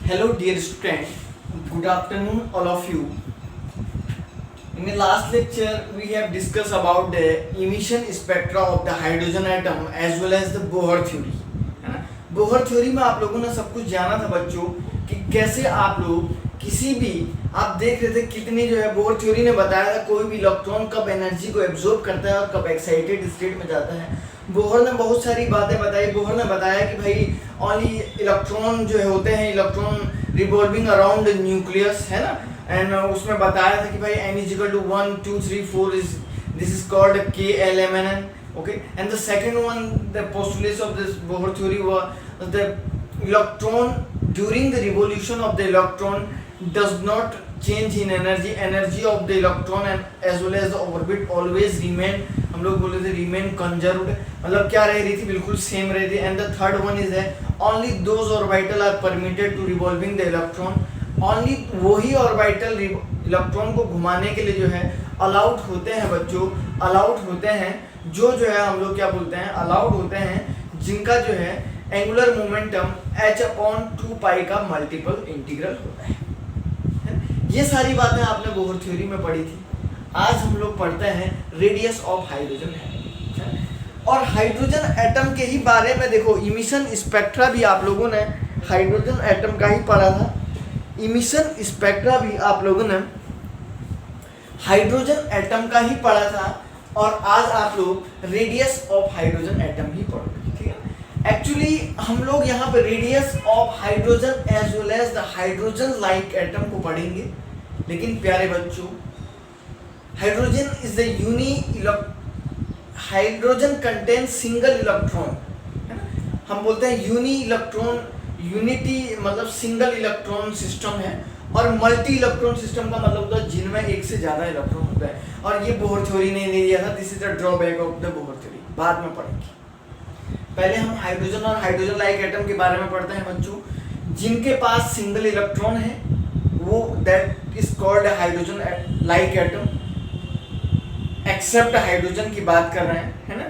Hello dear student, good afternoon all of you. In the last lecture we have discussed about the emission spectra of the hydrogen atom as well as the Bohr theory. है ना? Bohr theory में आप लोगों ने सब कुछ जाना था बच्चों कि कैसे आप लोग किसी भी आप देख रहे थे कितनी जो है बोहर थ्योरी ने बताया था कोई भी इलेक्ट्रॉन कब एनर्जी को एब्जॉर्ब करता है और कब एक्साइटेड स्टेट में जाता है। बोहर ने बहुत सारी बातें बताई। बोहर ने बताया कि भाई ओनली इलेक्ट्रॉन जो है होते हैं इलेक्ट्रॉन रिवॉल्विंग अराउंड न्यूक्लियस, है ना। एंड उसमें बताया था कि भाई n is equal to 1 2 3 4 is this is called KLMNN. Okay, and the second one, the postulates of this Bohr theory were the electron during the revolution of the electron does not change in energy of the electron and as well as the orbit always remain, हम लोग बोले थे remain conserved, मतलब क्या रह रही थी, बिल्कुल सेम रही थी। and the third one is that only those orbital are permitted to revolving the electron, only वही ऑर्बिटल इलेक्ट्रॉन को घुमाने के लिए जो है अलाउड होते हैं बच्चों, अलाउड होते हैं जो है हम लोग क्या बोलते हैं, अलाउड होते हैं जिनका जो है एंगुलर मोमेंटम h/2 पाई का मल्टीपल इंटीग्रल होता है। ये सारी बातें आपने बोहर थ्योरी में पढ़ी थी। आज हम लोग पढ़ते हैं रेडियस ऑफ हाइड्रोजन एटम, और हाइड्रोजन एटम के ही बारे में देखो इमिशन स्पेक्ट्रा भी आप लोगों ने हाइड्रोजन एटम का ही पढ़ा था। इमिशन स्पेक्ट्रा भी आप लोगों ने हाइड्रोजन एटम का ही पढ़ा था, और आज आप लोग रेडियस ऑफ हाइड्रोजन एटम ही पढ़ोगे, ठीक है। एक्चुअली हम लोग यहाँ पे radius of hydrogen as well as the hydrogen like atom को पढ़ेंगे। लेकिन प्यारे बच्चों, hydrogen is the hydrogen contains single electron, है ना। हम बोलते हैं यूनी इलेक्ट्रॉन, यूनिटी मतलब सिंगल इलेक्ट्रॉन सिस्टम है, और मल्टी इलेक्ट्रॉन सिस्टम का मतलब होता है जिनमें एक से ज्यादा इलेक्ट्रॉन होता है। और ये बोहर थ्योरी ने नहीं दिया था। This is the drawback of the Bohr theory, बाद में पढ़ेंगे। पहले हम हाइड्रोजन और हाइड्रोजन लाइक एटम के बारे में पढ़ते हैं बच्चों। जिनके पास सिंगल इलेक्ट्रॉन है वो that is called hydrogen like atom, except hydrogen की बात कर रहे हैं, है ना।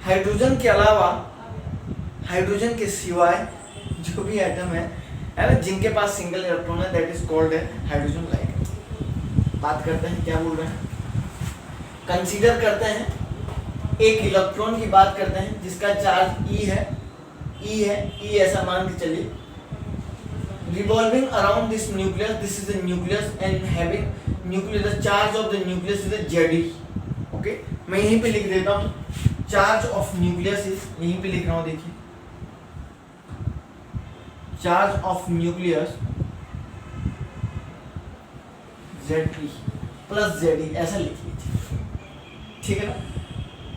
हाइड्रोजन के अलावा, हाइड्रोजन के सिवाय जो भी एटम है ना, जिनके पास सिंगल इलेक्ट्रॉन है that is called hydrogen like. बात करते हैं क्या बोल रहे हैं, कंसीडर करते हैं एक इलेक्ट्रॉन की बात करते हैं जिसका चार्ज E है, E ऐसा मान के चलिए, revolving around this nucleus, this is the nucleus and having nucleus, the charge of the nucleus is the Ze। Okay, मैं यहीं पे लिख देता हूँ, चार्ज ऑफ न्यूक्लियस इज, यहीं पे लिख रहा हूँ, देखिए charge of nucleus Ze plus Ze, ऐसा लिख लीजिए, ठीक है ना।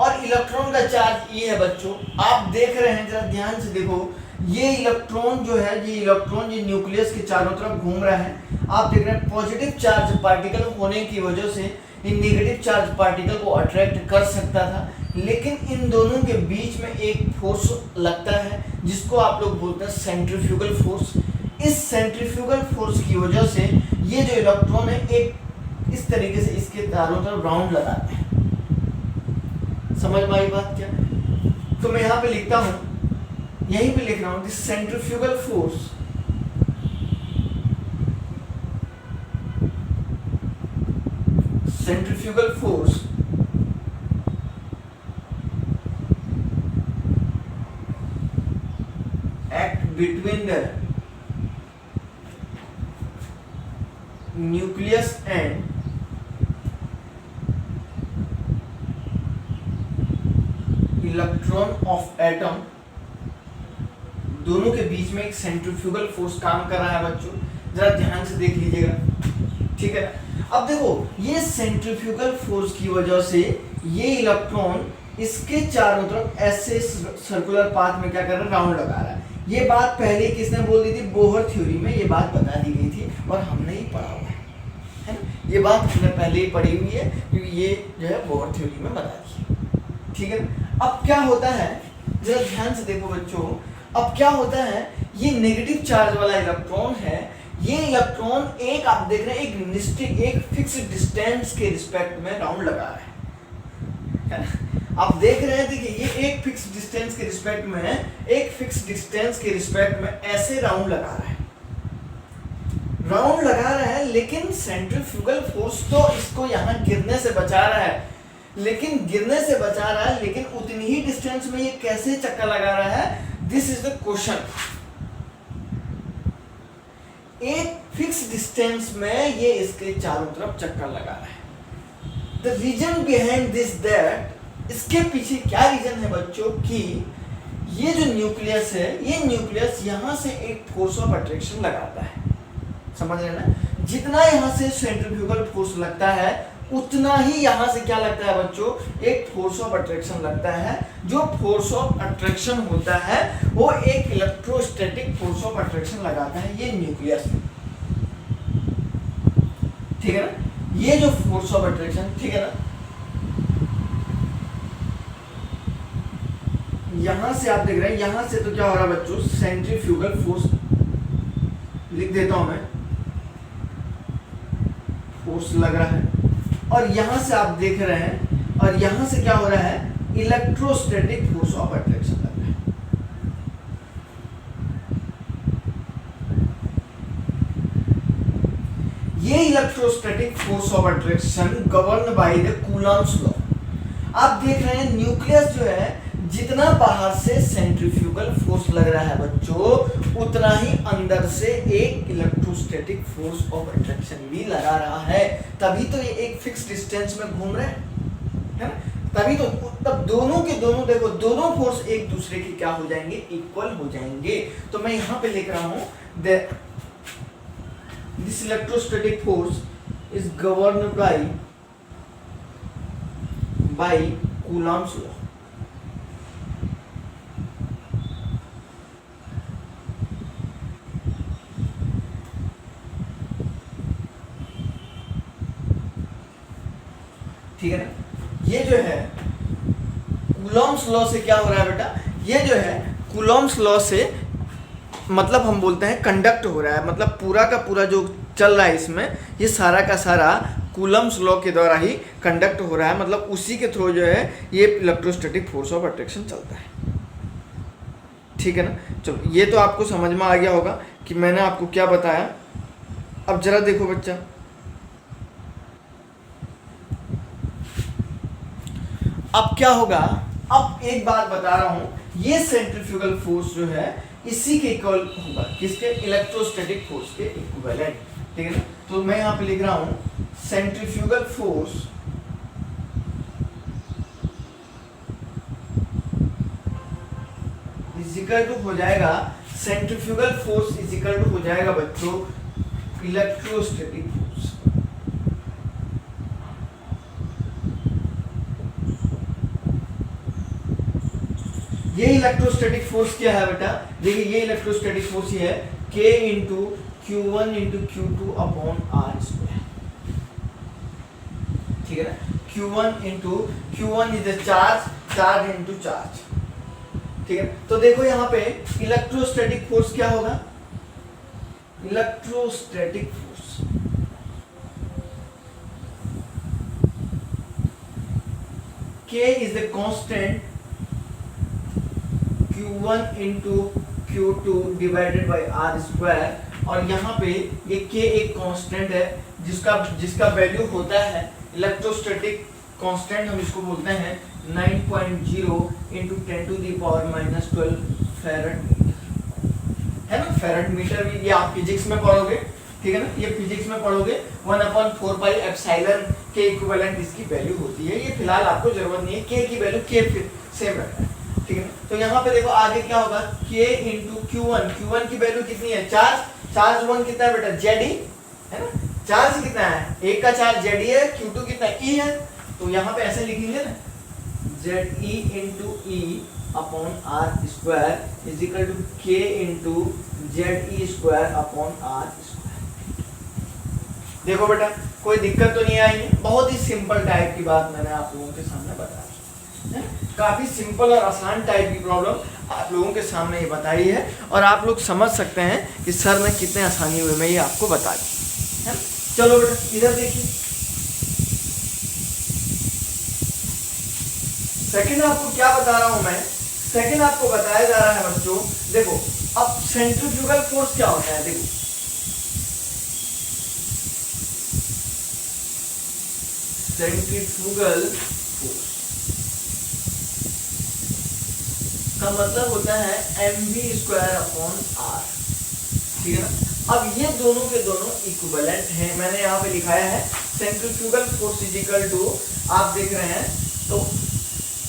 और इलेक्ट्रॉन का चार्ज E है बच्चों। आप देख रहे हैं, जरा ध्यान से देखो, ये इलेक्ट्रॉन जो है, ये इलेक्ट्रॉन ये न्यूक्लियस के चारों तरफ घूम रहा है। आप देख रहे हैं पॉजिटिव चार्ज पार्टिकल होने की वजह से इन नेगेटिव चार्ज पार्टिकल को अट्रैक्ट कर सकता था, लेकिन इन दोनों के बीच में एक फोर्स लगता है जिसको आप लोग बोलते हैं सेंट्रीफ्यूगल फोर्स। इस सेंट्रीफ्यूगल फोर्स की वजह से ये जो इलेक्ट्रॉन है एक इस तरीके से इसके चारों तरफ राउंड लगाते हैं। समझ में आई बात क्या? तो मैं यहाँ पे लिखता हूँ, यहीं पे लिख रहा हूँ, this centrifugal force act between the nucleus and electron of atom, दोनों के बीच में एक सेंट्रीफ्यूगल फोर्स काम कर रहा है बच्चों। जरा ध्यान से देख लीजिएगा, ठीक है ना। अब देखो, ये सेंट्रीफ्यूगल फोर्स की वजह से ये इलेक्ट्रॉन इसके चारों तरफ ऐसे सर्कुलर पाथ में क्या कर रहा है, राउंड लगा रहा है। ये बात पहले किसने बोल दी थी, बोहर थ्योरी में ये बात बता दी गई थी, और हमने ही पढ़ा हुआ है ना। ये बात हमने पहले ही पढ़ी हुई है, क्योंकि ये जो है बोहर थ्योरी में बता दी, ठीक है। अब क्या होता है, जरा ध्यान से देखो बच्चों, अब क्या होता है, ये नेगेटिव चार्ज वाला इलेक्ट्रॉन है, ये इलेक्ट्रॉन एक आप देख रहे हैं एक निश्चित एक फिक्स डिस्टेंस के रिस्पेक्ट में राउंड लगा रहा है ना। आप देख रहे हैं, देखिए ये एक फिक्स डिस्टेंस के रिस्पेक्ट में ऐसे राउंड लगा रहा है, ग्राउंड लगा रहा है, लेकिन सेंट्रीफ्यूगल फोर्स तो इसको यहाँ गिरने से बचा रहा है, लेकिन उतनी ही डिस्टेंस में ये कैसे चक्कर लगा रहा है, दिस इज द क्वेश्चन। एक फिक्स डिस्टेंस में ये इसके चारों तरफ चक्कर लगा रहा है। The reason behind this that, इसके पीछे क्या रीजन है बच्चों कि ये जो न्यूक्लियस है, ये न्यूक्लियस यहाँ से एक फोर्स ऑफ अट्रैक्शन लगाता है, समझ रहे ना? जितना यहाँ से सेंट्रीफ्यूगल फोर्स लगता है उतना ही यहाँ से क्या लगता है बच्चों, एक फोर्स ऑफ अट्रैक्शन लगता है। जो फोर्स ऑफ अट्रैक्शन होता है वो एक इलेक्ट्रोस्टैटिक फोर्स ऑफ अट्रैक्शन लगाता है ये न्यूक्लियस, ठीक है ना? ये जो फोर्स ऑफ अट्रैक्शन, ठीक है ना, यहां से आप देख रहे हैं, यहां से तो क्या हो रहा है बच्चों, सेंट्रीफ्यूगल फोर्स लिख देता हूं मैं, फोर्स लग रहा है, और यहां से आप देख रहे हैं, और यहां से क्या हो रहा है, इलेक्ट्रोस्टैटिक फोर्स ऑफ अट्रैक्शन लग रहा है। ये electrostatic force of attraction govern by the Coulomb's law. आप देख रहे हैं न्यूक्लियस जो है, जितना बाहर से सेंट्रीफ्यूगल फोर्स लग रहा है बच्चों, उतना ही अंदर से एक इलेक्ट्रोस्टैटिक फोर्स ऑफ अट्रैक्शन भी लगा रहा है। तभी तो ये एक फिक्स डिस्टेंस में घूम रहे हैं, है ना? तभी तो, तब दोनों के दोनों देखो, दोनों फोर्स एक दूसरे के क्या हो जाएंगे, इक्वल हो जाएंगे। तो मैं यहाँ पे लिख रहा हूँ this electrostatic force is governed bye Coulomb's law. ठीक है ना? ये जो है कूलम्ब्स लॉ से क्या हो रहा है बेटा, ये जो है कूलम्ब्स लॉ से मतलब हम बोलते हैं कंडक्ट हो रहा है, मतलब पूरा का पूरा जो चल रहा है इसमें, ये सारा का सारा कूलम्ब्स लॉ के द्वारा ही कंडक्ट हो रहा है, मतलब उसी के थ्रू जो है ये इलेक्ट्रोस्टैटिक फोर्स ऑफ अट्रैक्शन चलता है। ठीक है ना? चलो ये तो आपको समझ में आ गया होगा कि मैंने आपको क्या बताया। अब जरा देखो बच्चा, अब क्या होगा, अब एक बात बता रहा हूं, ये सेंट्रीफ्यूगल फोर्स जो है इसी के इक्वल होगा, किसके, इलेक्ट्रोस्टैटिक फोर्स के इक्विवेलेंट। ठीक है ना? तो मैं यहां पे लिख रहा हूं centrifugal force is equal to हो जाएगा, centrifugal force is equal to हो जाएगा बच्चों इलेक्ट्रोस्टैटिक फोर्स। ये इलेक्ट्रोस्टैटिक फोर्स क्या है बेटा, देखिए ये इलेक्ट्रोस्टैटिक फोर्स ये है K into Q1 into Q2 upon R square. ठीक है ना? Q1 is the charge into charge. ठीक है? तो देखो यहाँ पे इलेक्ट्रोस्टैटिक फोर्स क्या होगा, electrostatic force K is the constant Q1 into Q2 divided by R square, और यहाँ पे ये K एक कांस्टेंट है जिसका वैल्यू होता है इलेक्ट्रोस्टैटिक कांस्टेंट, हम इसको बोलते हैं 9.0 into 10 to the power minus 12 farad है ना? फैराड मीटर भी ये आप फिजिक्स में पढ़ोगे, ठीक है ना? ये फिजिक्स में पढ़ोगे 1/4 पाई एप्सिलॉन के इक्विवेलेंट इसकी वैल्यू होती है। ये फिलहाल आपको जरूरत नहीं है, K की वैल्यू K सेम रहता है। ठीक है? तो यहाँ पे देखो आगे क्या होगा, K इंटू Q1 की वैल्यू कितनी है, चार्ज 1 कितना है बेटा, ZE है ना? चार्ज कितना है, एक का चार्ज ZE है, Q2 कितना E है, तो यहाँ पे ऐसे लिखेंगे ना, ZE into E upon R square is equal to K into ZE square upon R square. देखो बेटा कोई दिक्कत तो नहीं आई, बहुत ही सिंपल टाइप की बात मैंने आप लोगों के सामने बताया, काफी सिंपल और आसान टाइप की प्रॉब्लम आप लोगों के सामने ये बताई है, और आप लोग समझ सकते हैं कि सर ने कितने आसानी हुए में ये आपको बता दी है। चलो बेटा इधर देखिए, सेकंड आपको क्या बता रहा हूं मैं, सेकंड आपको बताया जा रहा है बच्चों, देखो अब सेंट्रीफ्यूगल फोर्स क्या होता है, देखो सेंट्रीफ्यूगल फोर्स का मतलब होता है mv² अपॉन r, ठीक है ना। अब ये दोनों के दोनों इक्विवेलेंट हैं, मैंने यहाँ पे लिखाया है centrifugal force is equal to, आप देख रहे हैं तो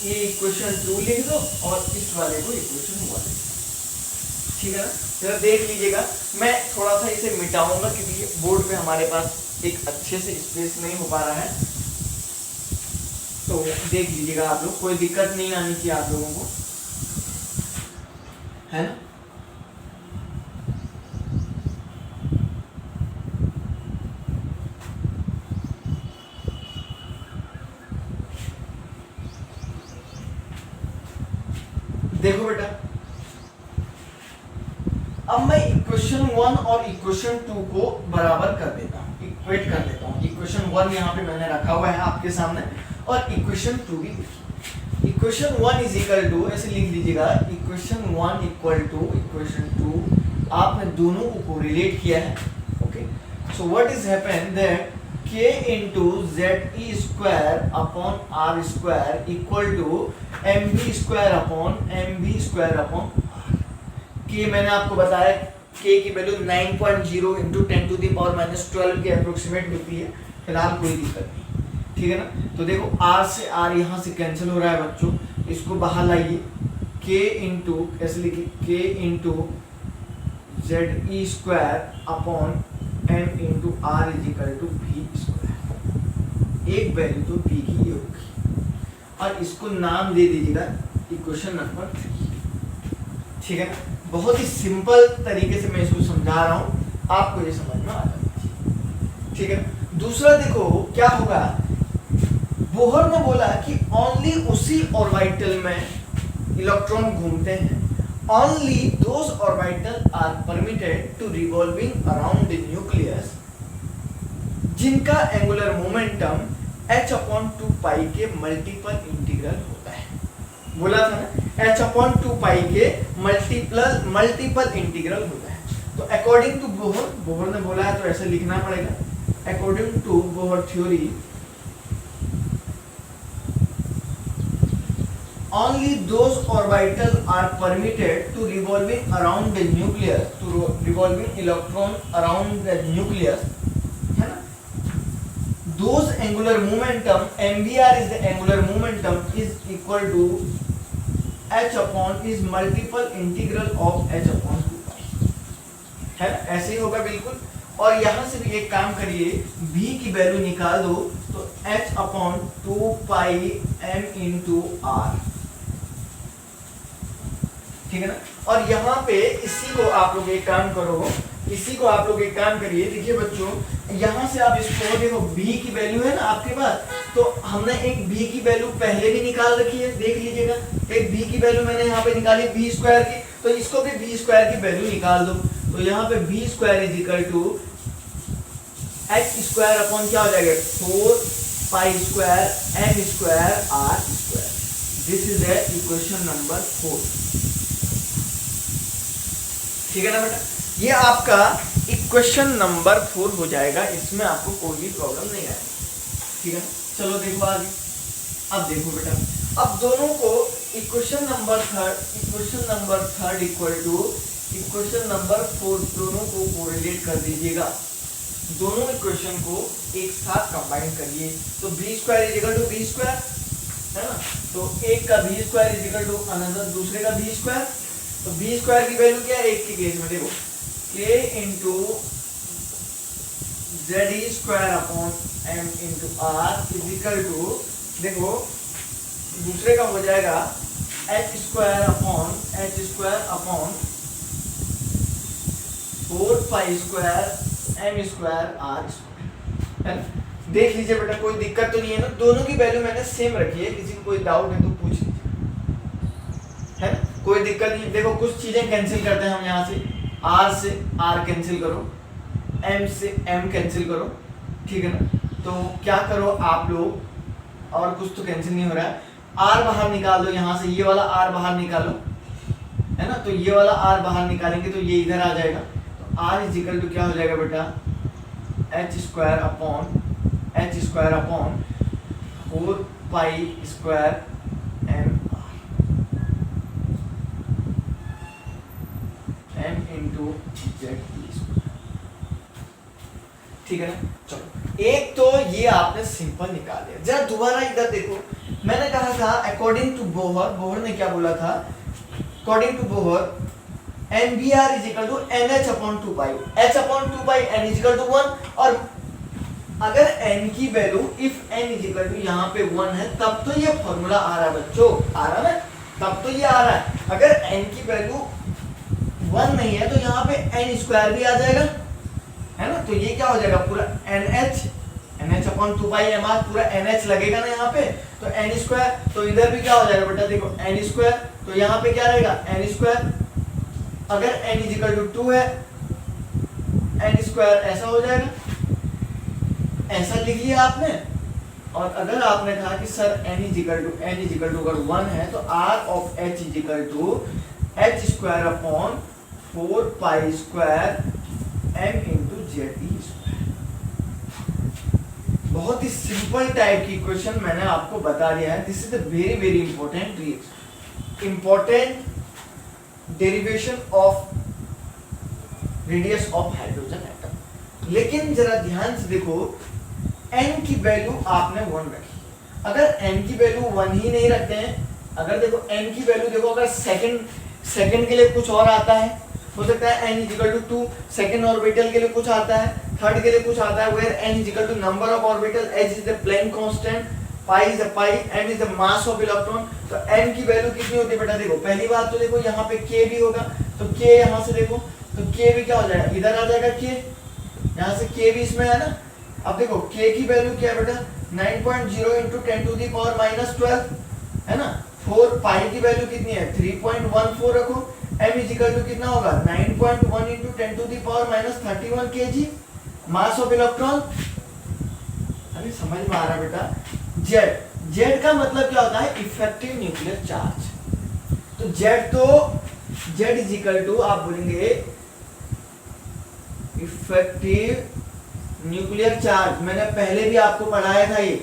ये इक्वेशन 2 लिख दो और इस वाले को इक्वेशन 1, ठीक है ना। जरा देख लीजिएगा, मैं थोड़ा सा इसे मिटाऊंगा क्योंकि बोर्ड पे हमारे पास एक अच्छे से स्पेस नहीं हो पा रहा है, तो देख लीजिएगा आप लोग, कोई दिक्कत नहीं आनी चाहिए आप लोगों को, है ना। देखो बेटा, अब मैं इक्वेशन 1 और इक्वेशन 2 को बराबर कर देता हूँ, इक्वेट कर देता हूँ। इक्वेशन 1 यहाँ पे मैंने रखा हुआ है आपके सामने और इक्वेशन 2 भी लिखी। इक्वेशन 1 इज इक्वल टू, ऐसे लिख लीजिएगा, इक्वेशन 1 इक्वल टू इक्वेशन 2, आपने दोनों को कोरिलेट किया है, okay. So what is happen that k into ze² upon r² equal to mv² upon mv² upon r। k मैंने आपको बताया k की वैल्यू 9.0 into 10⁻⁻12 के अप्रोक्सीमेट मिलती है, फिलहाल कोई दिक्कत नहीं, ठीक है ना। तो देखो r से r यहाँ से कैंसिल हो रहा है बच्चों, इसको बाहर लाइए, k इंटू ऐसे लिखिए k into ze² upon m into r is equal to v²। एक वैल्यू तो v की ये होगी और इसको नाम दे दीजिएगा इक्वेशन नंबर 3, ठीक है ना। बहुत ही सिंपल तरीके से मैं इसको समझा रहा हूँ, आपको ये समझ में आ जाना चाहिए, ठीक है ना। दूसरा देखो क्या होगा, बोहर ने बोला कि ओनली उसी ऑर्बिटल में इलेक्ट्रॉन घूमते हैं, only those orbitals are permitted to revolving around the nucleus जिनका एंगुलर मोमेंटम h/2π के मल्टीपल इंटीग्रल होता है। बोला था ना h/2π के मल्टीपल इंटीग्रल होता है। तो अकॉर्डिंग टू बोहर ने बोला है तो ऐसे लिखना पड़ेगा, according to Bohr theory only those orbitals are permitted to revolving around the nucleus, to revolving electron around the nucleus, है ना। Those angular momentum, mvr is the angular momentum, is equal to h upon is multiple integral of h/2π, है ना, ऐसे ही होगा बिल्कुल। और यहाँ से भी एक काम करिए, v की वैल्यू निकाल दो तो h/2π m into r, ठीक है ना। और यहाँ पे इसी को आप लोग एक काम करो, इसी को आप लोग एक काम करिए, देखिए बच्चों, यहाँ से आप इसको देखो b की वैल्यू है ना आपके पास, तो हमने एक b की वैल्यू पहले भी निकाल रखी है, देख लीजिएगा, एक b की वैल्यू मैंने यहाँ पे निकाली v² की, तो इसको भी v² की वैल्यू निकाल दो। तो यहाँ पे v² is equal to h² upon क्या हो जाएगा 4π² m² r²। This is the equation number 4, ठीक है ना बेटा। ये आपका इक्वेशन नंबर 4 हो जाएगा, इसमें आपको कोई भी प्रॉब्लम नहीं आएगी, ठीक है ना। चलो देखो आगे, अब देखो बेटा, अब दोनों को equation number 3 equal to equation number 4 दोनों को कोरिलेट कर दीजिएगा, दोनों इक्वेशन को एक साथ कंबाइन करिए। तो v² is equal to v², है ना, तो एक का v² is equal to another दूसरे का v²। तो v² की वैल्यू क्या है, एक के केस में देखो k into ze² upon m into r is equal to, देखो दूसरे का हो जाएगा h² अपॉन 4π² m² r², है ना। देख लीजिए बेटा, कोई दिक्कत तो नहीं है ना, दोनों की वैल्यू मैंने सेम रखी है, किसी को कोई डाउट है तो पूछ लीजिए, है ना, कोई दिक्कत नहीं। देखो कुछ चीजें कैंसिल करते हैं हम, यहाँ से r से r कैंसिल करो, m से m कैंसिल करो, ठीक है ना। तो क्या करो आप लोग, और कुछ तो कैंसिल नहीं हो रहा है, r बाहर निकाल दो, यहाँ से ये वाला r बाहर निकालो, है ना, तो ये वाला r बाहर निकालेंगे तो ये इधर आ जाएगा, तो r इज इक्वल टू क्या हो जाएगा बेटा h² upon pi square M into Z T square. ठीक है ना। चलो एक तो ये आपने सिंपल निकाल लिया। जरा दोबारा इधर देखो, मैंने कहा था अकॉर्डिंग टू बोहर, बोहर ने क्या बोला था, according to Bohr NBR is equal to NH upon 2 pi, H upon 2 pi N is equal to 1। और अगर n की value if n is equal to यहाँ पे 1 है तब तो ये फॉर्मूला आ रहा है बच्चों, आ रहा है, तब तो ये आ रहा है। अगर n की वैल्यू 1 नहीं है तो यहाँ पे n स्क्वायर भी आ जाएगा, है ना। तो ये क्या हो जाएगा, पूरा NH upon 2 pi mr, पूरा NH लगेगा ना यहाँ पे, तो n स्क्वायर, तो इधर भी क्या हो जाएगा बेटा, देखो n स्क्वायर, तो यहाँ पे क्या रहेगा n स्क्वायर। अगर n is equal to 2 है, n स्क्वायर ऐसा हो जाएगा, ऐसा लिख लिया आपने। और अगर आपने कहा कि sir n is equal to अगर 1 है तो r of h is equal to h square upon 4 pi square m into Z T square. बहुत ही सिंपल टाइप की क्वेश्चन मैंने आपको बता दिया है। This is a very very important derivation of radius of hydrogen atom. लेकिन जरा ध्यान से देखो, n की वैल्यू आपने 1 रखी, अगर n की वैल्यू 1 ही नहीं रखते हैं, अगर देखो n की वैल्यू देखो, अगर सेकंड के लिए कुछ और आता है, हो सकता है n is equal to 2, second orbital के लिए कुछ आता है, थर्ड के लिए कुछ आता है, where n is equal to number of orbital, h is the Planck constant, pi is the pi, m is the mass of electron। तो n की वैल्यू कितनी होती है बेटा, देखो पहली बात तो देखो यहाँ पे k भी होगा, तो k यहाँ से देखो, तो k भी क्या हो जाएगा, इधर आ जाएगा k, यहाँ से k भी इसमें है ना। अब देखो k की वैल्यू क्या है बेटा, 9.0 into 10 to the power minus 12, है ना। 4 पाई की वैल्यू कितनी है, 3.14 रखो, m is equal to कितना होगा, 9.1 into 10 to the power minus 31 kg, mass of electron. अरे समझ में आ रहा है बेटा। जेड का मतलब क्या होता है, इफेक्टिव न्यूक्लियर चार्ज। तो जेड इज इक्वल टू आप बोलेंगे इफेक्टिव न्यूक्लियर चार्ज, मैंने पहले भी आपको पढ़ाया था ये।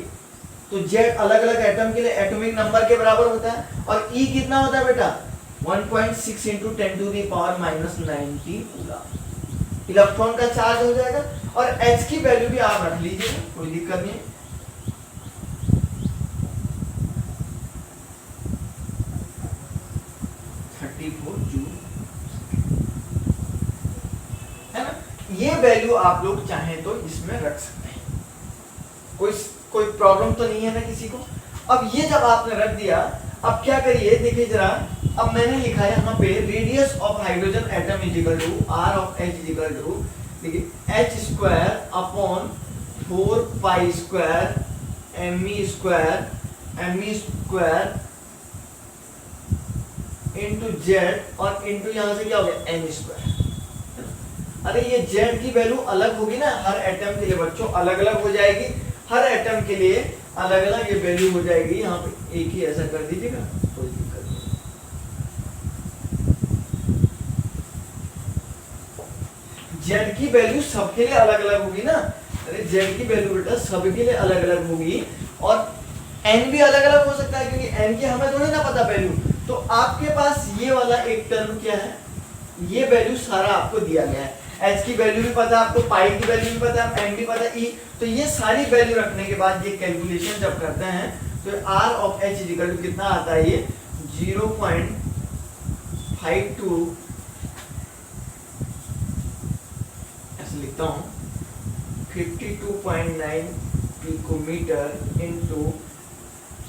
तो जेड अलग अलग एटम के लिए एटॉमिक नंबर के बराबर होता है, और ई कितना होता है बेटा, 1.6 into 10 to the power minus 90 coulomb electron का चार्ज हो जाएगा। और H की वैल्यू भी आप रख लीजिए, कोई दिक्कत नहीं। है ना। ये वैल्यू आप लोग चाहें तो इसमें रख सकते हैं, कोई प्रॉब्लम तो नहीं है ना किसी को। अब ये जब आपने रख दिया, अब क्या करिए, देखिए जरा, अब मैंने लिखा है यहाँ पे radius of hydrogen atom is equal to r of h is equal to, देखिए h square upon 4 pi square me square into Z, और इंटू यहाँ से क्या हो गया n स्क्वायर। अरे ये जेड की वैल्यू अलग होगी ना हर एटम के लिए बच्चों, अलग अलग हो जाएगी, हर एटम के लिए अलग अलग ये वैल्यू हो जाएगी। यहाँ पे एक ही ऐसा कर दीजिएगा, कोई दिक्कत नहीं। जेड की वैल्यू सबके लिए अलग अलग होगी ना, अरे जेड की वैल्यू बेटा सबके लिए अलग अलग होगी, और एन भी अलग अलग हो सकता है, क्योंकि एन की हमें थोड़ी ना पता वैल्यू। तो आपके पास ये वाला एक टर्म क्या है, ये वैल्यू सारा आपको दिया गया है, एच की वैल्यू भी पता है आपको, पाई की वैल्यू भी पता है, एम भी पता है, ई। तो ये सारी वैल्यू रखने के बाद ये कैलकुलेशन जब करते हैं तो R of H is equal to कितना आता है, ये 0.52 ऐसे लिखता हूँ, 52.9 पिकोमीटर इंटू,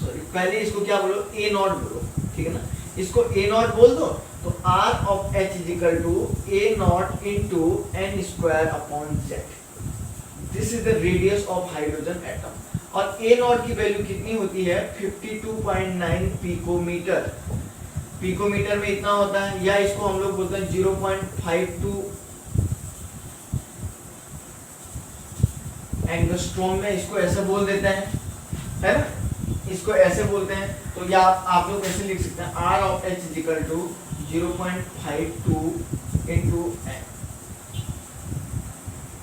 सॉरी पहले इसको क्या बोलो, ए नॉट बोलो, ठीक है ना, इसको ए नॉट बोल दो। तो R of H is equal to A naught into n square upon Z. This is the radius of hydrogen atom. और A naught की वैल्यू कितनी होती है, 52.9 पिकोमीटर। पिकोमीटर में इतना होता है, या इसको हम लोग बोलते हैं 0.52 एंगस्ट्रॉम में इसको ऐसे बोल देते हैं, है ना, इसको ऐसे बोलते हैं। तो या आप लोग ऐसे लिख सकते हैं, R of H is equal to 0.52 into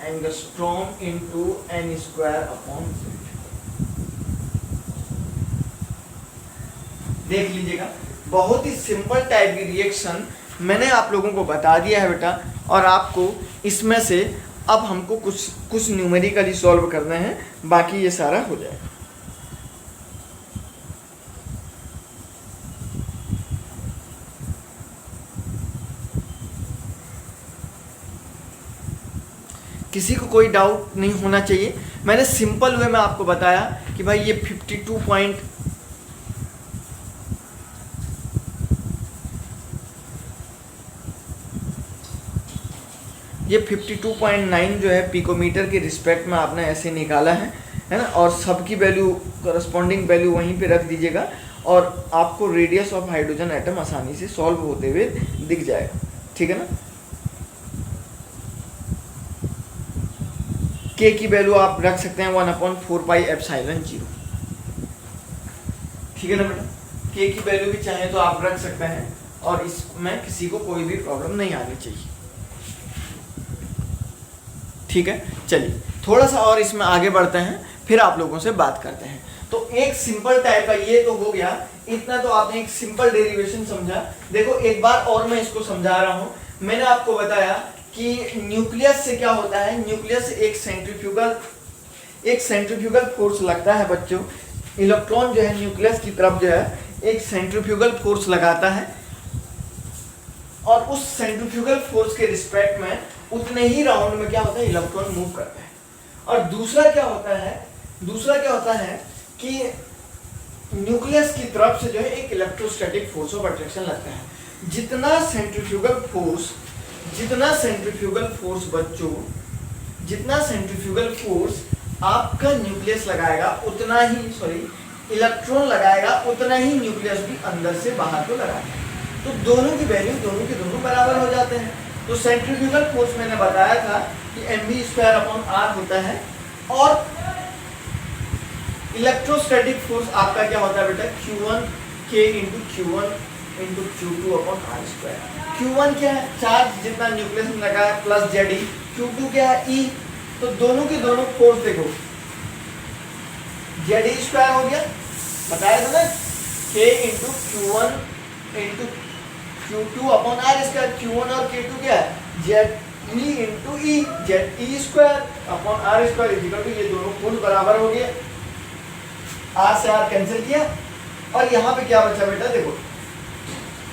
angstrom into n square upon z। देख लीजिएगा, बहुत ही सिंपल टाइप की रिएक्शन मैंने आप लोगों को बता दिया है बेटा, और आपको इसमें से अब हमको कुछ न्यूमेरिकली सॉल्व करने हैं, बाकी ये सारा हो जाएगा। किसी को कोई डाउट नहीं होना चाहिए। मैंने सिंपल वे में आपको बताया कि भाई ये 52.9 जो है पिकोमीटर के रिस्पेक्ट में आपने ऐसे निकाला है ना, और सबकी वैल्यू करस्पॉन्डिंग वैल्यू वहीं पे रख दीजिएगा, और आपको रेडियस ऑफ हाइड्रोजन एटम आसानी से सॉल्व होते हुए दिख जाएगा, ठीक है ना। के की वैल्यू आप रख सकते हैं 1/4πε0, ठीक है ना बेटा। के की वैल्यू भी चाहे तो आप रख सकते हैं, और इसमें किसी को कोई भी प्रॉब्लम नहीं आनी चाहिए, ठीक है। चलिए थोड़ा सा और इसमें आगे बढ़ते हैं, फिर आप लोगों से बात करते हैं। तो एक सिंपल टाइप का ये तो हो गया, इतना तो आपने एक सिंपल डेरिवेशन समझा। देखो एक बार और मैं इसको समझा रहा हूं। मैंने आपको बताया कि न्यूक्लियस से क्या होता है, न्यूक्लियस से एक सेंट्रीफ्यूगल फोर्स लगता है बच्चों। इलेक्ट्रॉन जो है न्यूक्लियस की तरफ जो है एक सेंट्रीफ्यूगल फोर्स लगाता है, और उस सेंट्रीफ्यूगल फोर्स के रिस्पेक्ट में उतने ही राउंड में क्या होता है, इलेक्ट्रॉन मूव करता है। और दूसरा क्या होता है कि न्यूक्लियस की तरफ से जो है एक इलेक्ट्रोस्टैटिक फोर्स ऑफ अट्रैक्शन लगता है। जितना सेंट्रीफ्यूगल फोर्स आपका न्यूक्लियस लगाएगा, उतना ही इलेक्ट्रॉन लगाएगा, उतना ही न्यूक्लियस भी अंदर से बाहर को लगाएगा। तो दोनों की वैल्यू दोनों बराबर हो जाते हैं। तो सेंट्रीफ्यूगल फोर्स मैंने बताया था कि mv²/r होता है, और इलेक्ट्रोस्टैटिक फोर्स आपका क्या होता है बेटा, Q1K × Q1 × Q2/r²। Q1 क्या है, चार्ज जितना न्यूक्लियस में लगा है प्लस Ze। Q2 क्या है, E। तो दोनों के दोनों फोर्स देखो, Ze² हो गया, बताया था ना, K × Q1 × Q2/r²। Q1 और K2 क्या है, Ze × E, Ze²/r², ये दोनों फोर्स बराबर हो गए। R से R कैंसिल किया, और यहाँ पे क्या बचा बेटा, देखो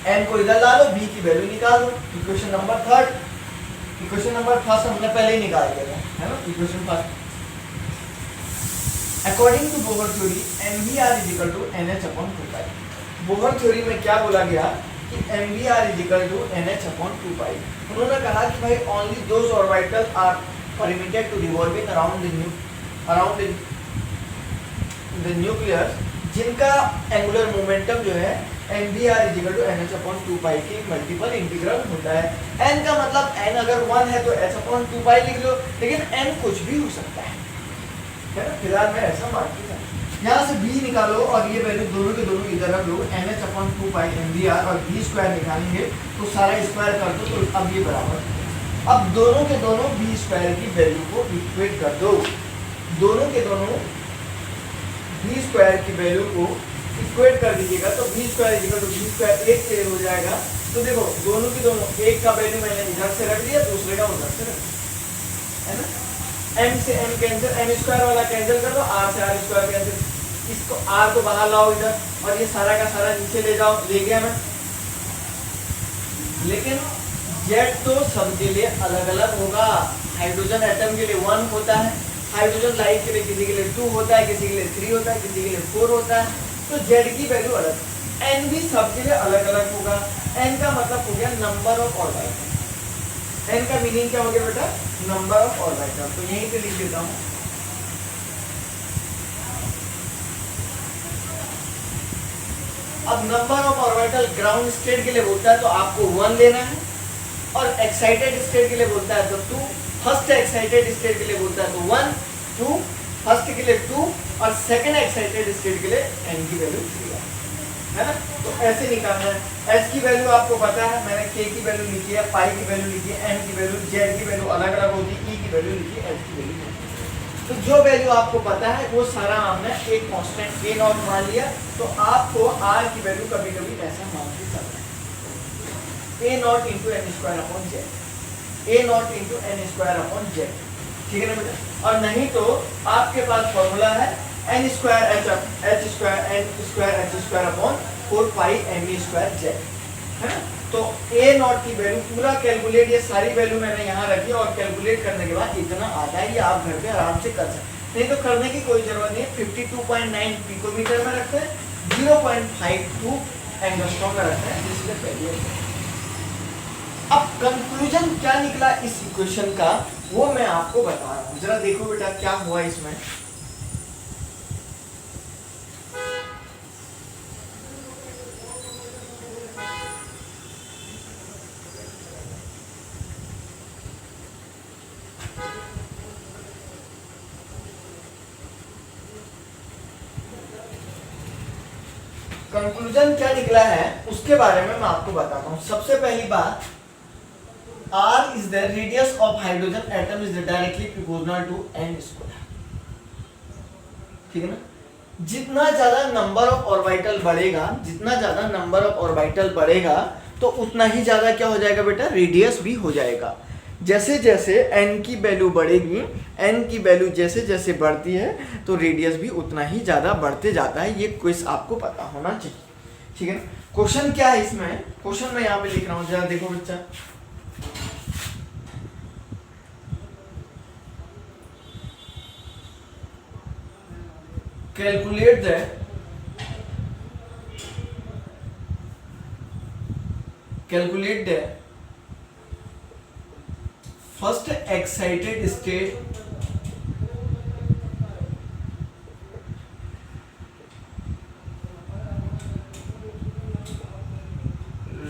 m को इधर ला लो, b की वैल्यू निकाल दो। इक्वेशन नंबर फर्स्ट हमने पहले ही निकाल दिया है ना। Equation first, according to Bohr theory mvr = nh/2π। Bohr theory में क्या बोला गया कि mvr = nh/2π। उन्होंने कहा कि भाई only those orbital are permitted to revolving around the nucleus जिनका एंगुलर मोमेंटम जो है mvr = nh/2π की मल्टीपल इंटीग्रल होता है। n का मतलब n अगर 1 है तो h/2π लिख लो, लेकिन n कुछ भी हो सकता है ना। फिलहाल मैं ऐसा मान के यहाँ से b निकालो, और ये वैल्यू दोनों के दोनों इधर रख लो, nh/2π mvr, और v² निकालेंगे तो सारा स्क्वायर कर दो, तो अब ये बराबर। अब दोनों के दोनों v² की वैल्यू को इक्वेट कर दो, दोनों के दोनों v² की वैल्यू को इक्वेट कर दीजिएगा, तो v² = v² एक के हो जाएगा। तो देखो दोनों की दोनों, एक का वैल्यू मैंने इधर से रख दिया, दूसरे का उधर से रख दिया, है ना। m से m कैंसिल, m² वाला कैंसिल कर दो, r से r² कैंसिल, इसको r को बाहर लाओ इधर, और ये सारा का सारा नीचे ले जाओ, ले गया मैं। लेकिन Z तो सबके लिए अलग अलग होगा। हाइड्रोजन एटम के लिए 1 होता है, हाइड्रोजन लाइट के लिए किसी के लिए 2 होता है, किसी के लिए 3 होता है, किसी के लिए 4 होता है। तो Z की वैल्यू अलग, n भी सबके लिए अलग अलग होगा। n का मतलब हो गया नंबर ऑफ ऑर्बिटल। n का मीनिंग क्या हो गया बेटा, नंबर ऑफ ऑर्बिटल। तो यहीं पे लिख देता हूं, अब number of orbital ground state के लिए बोलता है तो आपको 1 लेना है, और एक्साइटेड स्टेट के लिए बोलता है तो 2, फर्स्ट एक्साइटेड स्टेट के लिए बोलता है तो 1, 2, फर्स्ट के लिए 2, और सेकंड एक्साइटेड स्टेट के लिए n की वैल्यू 3 है ना। तो ऐसे निकालना है। s की वैल्यू आपको पता है, मैंने k की वैल्यू लिखी है, पाई की वैल्यू लिखी है, n की वैल्यू, z की वैल्यू अलग अलग होती है, e की वैल्यू लिखी है, h की वैल्यू। तो जो वैल्यू आपको पता है वो सारा हमने एक कांस्टेंट ए नॉट मान लिया। तो आपको आर की वैल्यू कभी कभी ऐसा मान के चलना है, A naught into N square upon Z, A naught into N square upon Z, ठीक है ना बेटा। और नहीं तो आपके पास फॉर्मूला है N square H square N square H square upon 4 pi M E square Z, है ना। तो ए नॉट की वैल्यू पूरा कैलकुलेट, ये सारी वैल्यू मैंने यहाँ रखी और कैलकुलेट करने के बाद इतना आता है, ये आप घर पे आराम से कर सकते, नहीं तो करने की कोई जरूरत नहीं है। 52.9 पिकोमीटर में रखते हैं, 0.52 एंगस्ट्रॉम में रखते हैं, दिस इज द वैल्यू। अब कंक्लूजन क्या निकला इस इक्वेशन का वो मैं आपको बता रहा हूँ, जरा देखो बेटा क्या हुआ इसमें। कंक्लूजन क्या निकला है उसके बारे में मैं आपको बताता हूं। सबसे पहली बात, R is the radius of hydrogen atom is directly proportional to n square, ठीक है ना। जितना ज्यादा नंबर ऑफ ऑर्बिटल बढ़ेगा, जितना ज्यादा नंबर ऑफ ऑर्बिटल बढ़ेगा तो उतना ही ज्यादा क्या हो जाएगा बेटा, रेडियस भी हो जाएगा। जैसे जैसे n की वैल्यू बढ़ेगी, n की वैल्यू जैसे जैसे बढ़ती है तो रेडियस भी उतना ही ज़्यादा बढ़ते जाता है। ये क्विज आपको पता होना चाहिए, ठीक है ना। क्वेश्चन क्या है इसमें, क्वेश्चन मैं यहाँ पे लिख रहा हूँ, जरा देखो बच्चा। Calculate the first excited state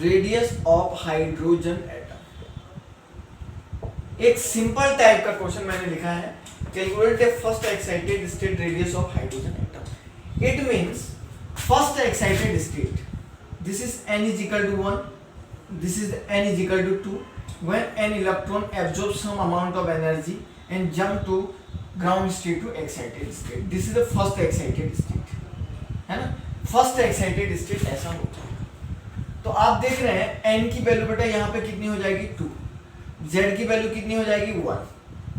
radius of hydrogen atom। एक सिंपल टाइप का क्वेश्चन मैंने लिखा है, calculate the first excited state radius of hydrogen atom. It means first excited state, this is n is equal to 1, this is n is equal to 2, when an electron absorbs some amount of energy and jump to ground state to excited state, this is the first excited state, है ना। First excited state ऐसा होता है। तो आप देख रहे हैं n की वैल्यू बेटा यहाँ पे कितनी हो जाएगी 2, z की वैल्यू कितनी हो जाएगी 1,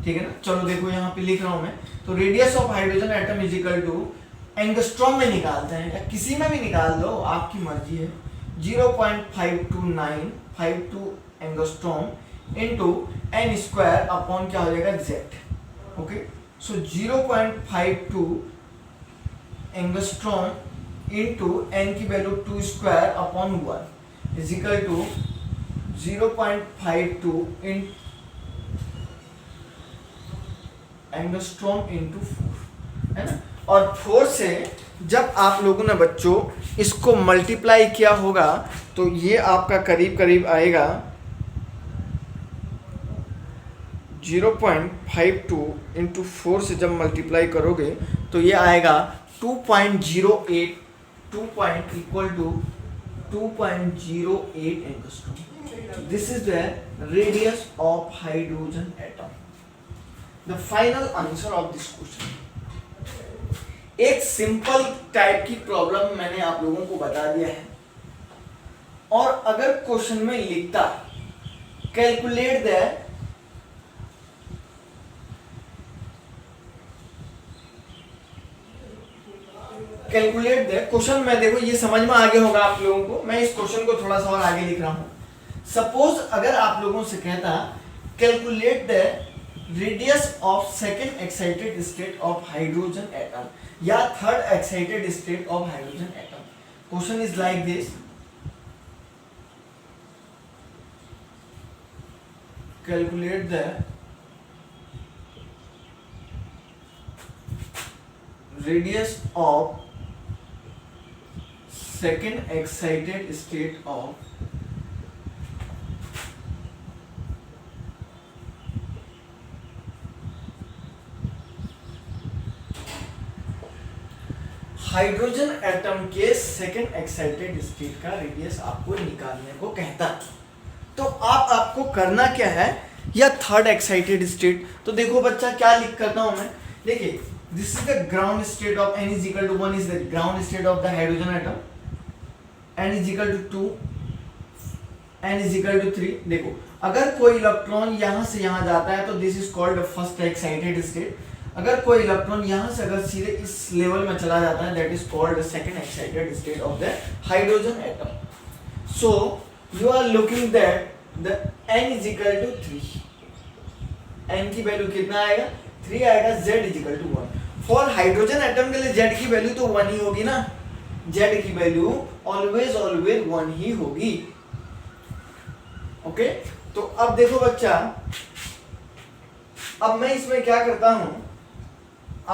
ठीक है ना। चलो देखो यहाँ पे लिख रहा हूँ मैं, तो radius of hydrogen atom is equal to, angstrom में निकालते हैं या किसी में भी निकाल दो, आपकी मर्जी है, 0.52952 angstrom into n square upon क्या हो जाएगा z, okay. So 0.52 angstrom into n की value 2 square upon 1 is equal to 0.52 in angstrom into 4, है ना। और 4 से जब आप लोगों ने बच्चों इसको मल्टीप्लाई किया होगा तो ये आपका करीब करीब आएगा 0.52 इंटू 4 से जब मल्टीप्लाई करोगे तो ये आएगा 2.08, 2 equal to 2.08 angstrom. This is the radius of hydrogen atom. The final answer of this question, एक सिंपल टाइप की प्रॉब्लम मैंने आप लोगों को बता दिया है। और अगर क्वेश्चन में लिखता कैलकुलेट द क्वेश्चन में, देखो ये समझ में आगे होगा आप लोगों को। मैं इस क्वेश्चन को थोड़ा सा और आगे लिख रहा हूं। सपोज अगर आप लोगों से कहता calculate the radius of second excited state of hydrogen atom या third excited state of hydrogen atom, question is like this, calculate the radius of second excited state of hydrogen atom के second excited state का radius आपको निकालने को कहता। तो आपको करना क्या है, या थर्ड एक्साइटेड स्टेट। तो देखो बच्चा क्या लिख करता हूं मैं, देखिए this is the ground state of n is equal to 1 is the ground state of the hydrogen atom, n is equal to 2, n is equal to 3। देखो अगर कोई इलेक्ट्रॉन यहाँ से यहाँ जाता है तो this is called first excited state. अगर कोई इलेक्ट्रॉन यहाँ से अगर सीधे इस लेवल में चला जाता है that is called second excited state of the hydrogen atom. So you are looking that the n is equal to 3, n की वैल्यू कितना आएगा 3 आएगा, z is equal to 1। For hydrogen atom के लिए z की वैल्यू तो 1 ही होगी ना, z की वैल्यू ऑलवेज 1 ही होगी। ओके तो अब देखो बच्चा, अब मैं इसमें क्या करता हूं,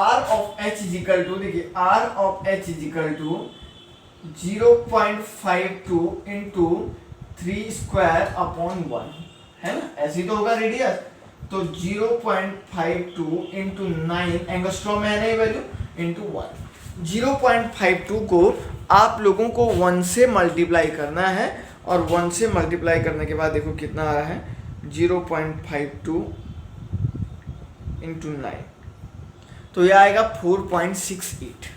r of h is equal to, देखिए r of h is equal to 0.52 into 3 square upon 1 है ना, ऐसे ही तो होगा रेडियस। तो 0.52 इंटू 9 एंगस्ट्रॉम में है ना ये वैल्यू, इंटू 1। 0.52 को आप लोगों को 1 से मल्टीप्लाई करना है और 1 से मल्टीप्लाई करने के बाद देखो कितना आ रहा है 0.52 इंटू 9, तो यह आएगा 4.68।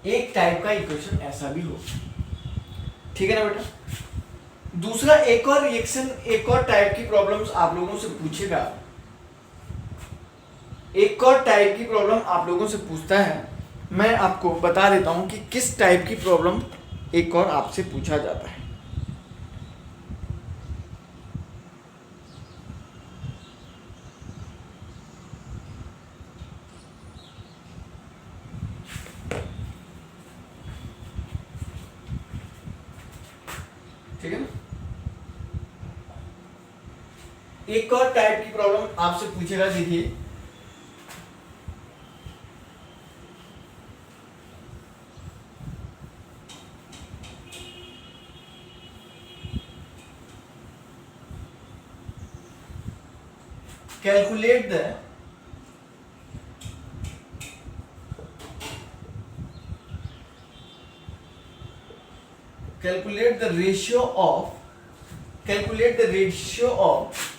एक टाइप का इक्वेशन ऐसा भी हो, ठीक है ना बेटा। दूसरा एक और रिएक्शन, एक और टाइप की प्रॉब्लम्स आप लोगों से पूछेगा, एक और टाइप की प्रॉब्लम आप लोगों से पूछता है। मैं आपको बता देता हूं कि किस टाइप की प्रॉब्लम एक और आपसे पूछा जाता है। ठीक है ना, एक और टाइप की प्रॉब्लम आपसे पूछेगा, देखिए calculate the ratio of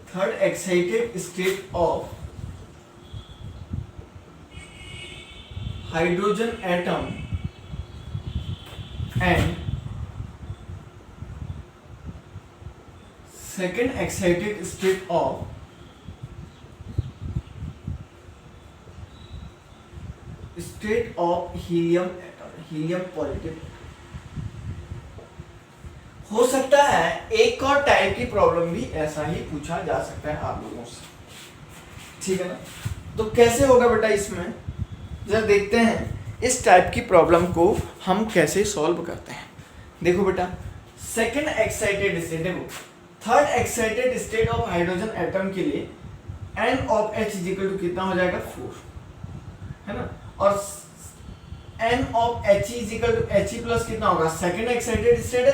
third excited state of hydrogen atom and second excited state of helium atom, helium positive. हो सकता है एक और टाइप की प्रॉब्लम भी ऐसा ही पूछा जा सकता है आप लोगों से, ठीक है ना। तो कैसे होगा बेटा, इसमें जरा देखते हैं इस टाइप की प्रॉब्लम को हम कैसे सॉल्व करते हैं। देखो बेटा, सेकंड एक्साइटेड स्टेट, देखो third excited state of hydrogen atom के लिए n of h is equal to कितना हो जाएगा 4, है ना, और n of h is equal to h plus कितना होगा, सेकंड एक्साइटेड स्टेट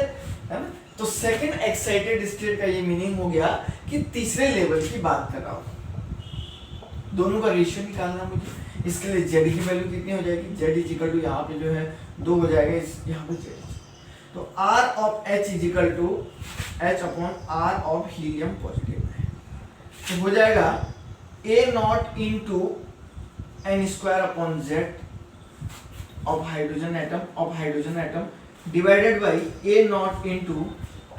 है ना। तो सेकंड एक्साइटेड स्टेट का ये मीनिंग हो गया कि तीसरे लेवल की बात कर रहा हूं। दोनों का रेशियो निकालना मुझे, इसके लिए z की वैल्यू कितनी हो जाएगी, z इज इक्वल टू यहाँ पे जो है 2 हो जाएगा, यहाँ पे z। तो r of h is equal to h upon r of helium positive है, तो हो जाएगा a naught into n square upon z of hydrogen atom divided by a naught into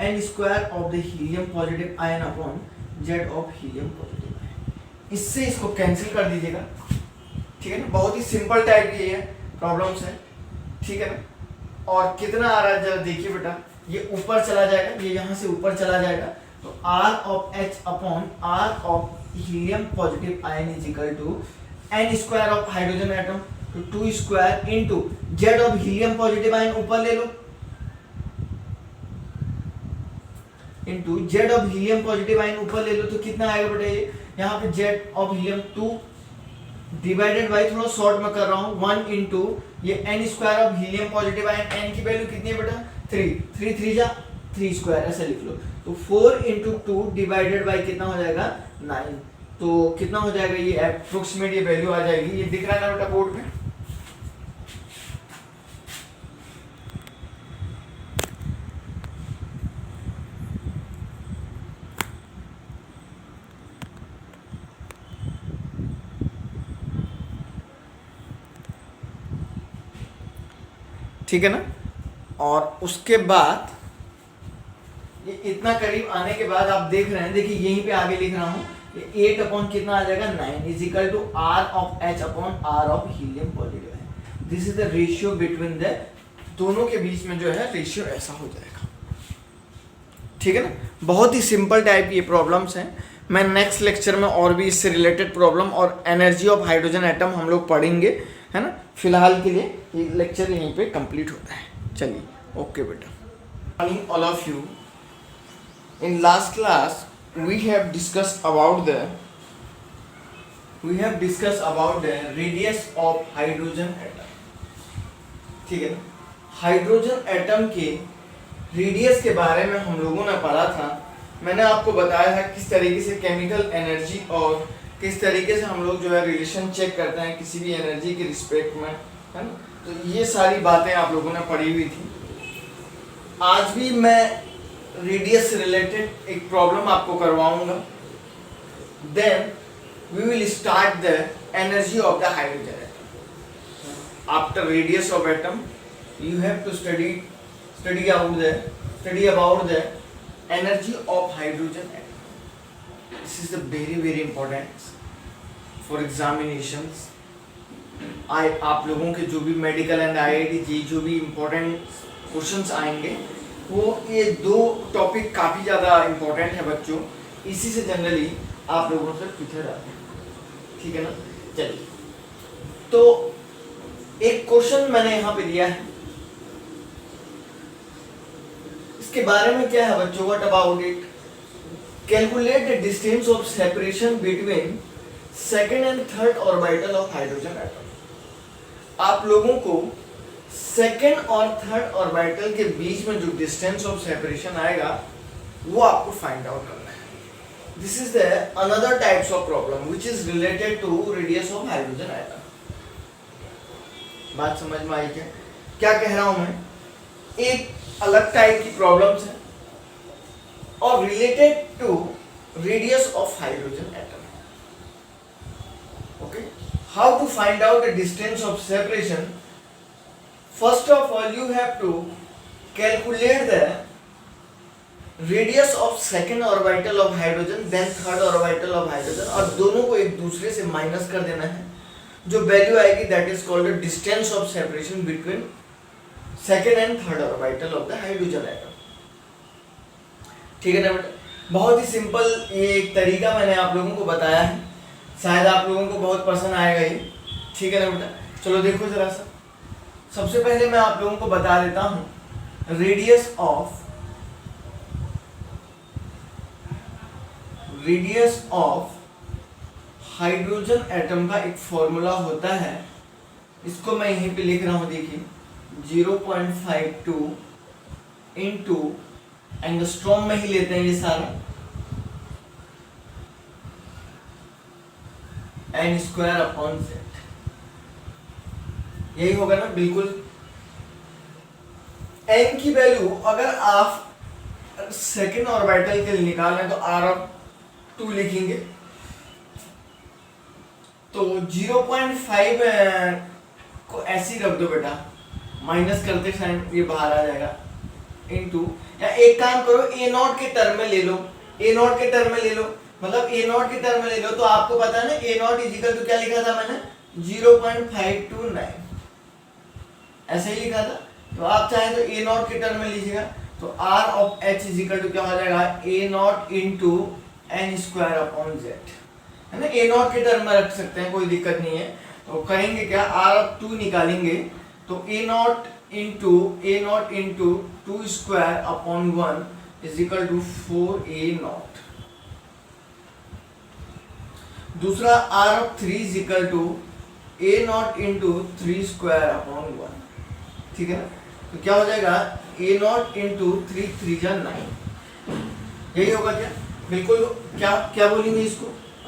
n square of the helium positive ion upon z of helium positive ion. इससे इसको cancel कर दीजिएगा, ठीक है ना। बहुत ही सिंपल टाइप की ये प्रॉब्लम्स है, ठीक है ना। और कितना आ रहा है जरा देखिए बेटा, ये ऊपर चला जाएगा, ये यहाँ से ऊपर चला जाएगा, तो r of h upon r of helium positive ion is equal to n square of hydrogen atom, तो 2 square into z of helium positive ion ऊपर ले लो, into z of helium positive ion ऊपर ले लो, तो कितना आएगा बेटा, ये यहाँ पे z of helium 2 divided by, थोड़ा शॉर्ट में कर रहा हूँ, 1 इंटू ये n square of helium positive ion, n की वैल्यू कितनी है बेटा 3 3 जा 3 स्क्वायर ऐसे लिख लो, तो 4 इंटू 2 डिवाइडेड बाई कितना हो जाएगा 9, तो कितना हो जाएगा, ये अप्रोक्सीमेट ये वैल्यू आ जाएगी, ये दिख रहा है ना बेटा बोर्ड में। ठीक है ना। और उसके बाद ये इतना करीब आने के बाद आप देख रहे हैं, देखिए यहीं पे आगे लिख रहा हूँ, ये 8 अपॉन कितना आ जाएगा 9 is equal to R of H upon R of helium positive है। This is the ratio between the दोनों के बीच में जो है रेशियो ऐसा हो जाएगा। ठीक है ना, बहुत ही सिंपल टाइप ये प्रॉब्लम्स हैं। मैं नेक्स्ट लेक्चर में और भी इससे रिलेटेड प्रॉब्लम और एनर्जी ऑफ हाइड्रोजन एटम हम लोग पढ़ेंगे, है ना। फिलहाल के लिए ये लेक्चर यहीं पे कंप्लीट होता है। चलिए, ओके बेटा। Morning all of you. In last class we have discussed about the radius of hydrogen atom। ठीक है ना, हाइड्रोजन एटम के रेडियस के बारे में हम लोगों ने पढ़ा था। मैंने आपको बताया था किस तरीके से केमिकल एनर्जी और किस तरीके से हम लोग जो है रिलेशन चेक करते हैं किसी भी एनर्जी के रिस्पेक्ट में, है ना। तो ये सारी बातें आप लोगों ने पढ़ी हुई थी। आज भी मैं रेडियस से रिलेटेड एक प्रॉब्लम आपको करवाऊंगा। Then we will start the energy of the hydrogen atom. After radius of atom you have to study about the energy of hydrogen atom. This is the very important for examinations. आप लोगों के जो भी medical and IIT जी जो भी important questions आएंगे वो ये दो टॉपिक काफ़ी ज़्यादा इम्पोर्टेंट है बच्चों, इसी से जनरली आप लोगों से पूछा जाता है। ठीक है ना। चलिए, तो एक क्वेश्चन मैंने यहाँ पे दिया है, इसके बारे में क्या है बच्चों, what about it. Calculate the distance of separation between second and third orbital of hydrogen atom. आप लोगों को सेकेंड और थर्ड ऑर्बिटल के बीच में जो डिस्टेंस ऑफ सेपरेशन आएगा वो आपको फाइंड आउट करना है। This is the another types of problem which is related to radius of hydrogen atom. बात समझ में आई क्या, क्या कह रहा हूं मैं। एक अलग टाइप की प्रॉब्लम्स है और related to radius of hydrogen atom. Okay, how to find out the distance of separation. First of all, you have to calculate the radius of second orbital of hydrogen, then third orbital of hydrogen, और दोनों को एक दूसरे से minus कर देना है। जो वैल्यू आएगी that is called the distance of separation between second and third orbital of the hydrogen atom। ठीक है ना बेटा, बहुत ही सिंपल ये एक तरीका मैंने आप लोगों को बताया है, शायद आप लोगों को बहुत पसंद आएगा ये। ठीक है ना बेटा, चलो देखो जरा सा। सबसे पहले मैं आप लोगों को बता देता हूं रेडियस ऑफ हाइड्रोजन एटम का एक फॉर्मूला होता है, इसको मैं यहीं पे लिख रहा हूं, देखिए 0.52 इंटू एंगस्ट्रॉम में ही लेते हैं ये सारा, n स्क्वायर अपॉन z। यही होगा ना, बिल्कुल। n की वैल्यू अगर आप सेकेंड ऑर्बिटल के लिए निकालें तो r(2) लिखेंगे, तो 0.5 को ऐसे ही रख दो बेटा, माइनस करते टाइम ये बाहर आ जाएगा, इनटू, या एक काम करो a0 के टर्म में ले लो, a0 के टर्म में ले लो, मतलब a0 के टर्म में ले लो, तो आपको पता है ना a0 इजिकल टू क्या लिखा था मैंने, 0.529 ऐसे ही लिखा था। तो आप चाहे तो a0 के टर्म में लीजिएगा, तो r of h is equal to क्या हो जाएगा, a0 into n square upon z, है ना। a0 के टर्म में रख सकते हैं, कोई दिक्कत नहीं है। तो करेंगे क्या, r(2) निकालेंगे, तो a0 into 2 square upon 1 is equal to 4a0। दूसरा r(3) is equal to a0 into 3 square upon 1। ठीक है ना, तो क्या हो जाएगा, a0 इंटू 3 3 जा 9। यही होगा क्या, बिल्कुल। क्या क्या बोलेंगे इसको,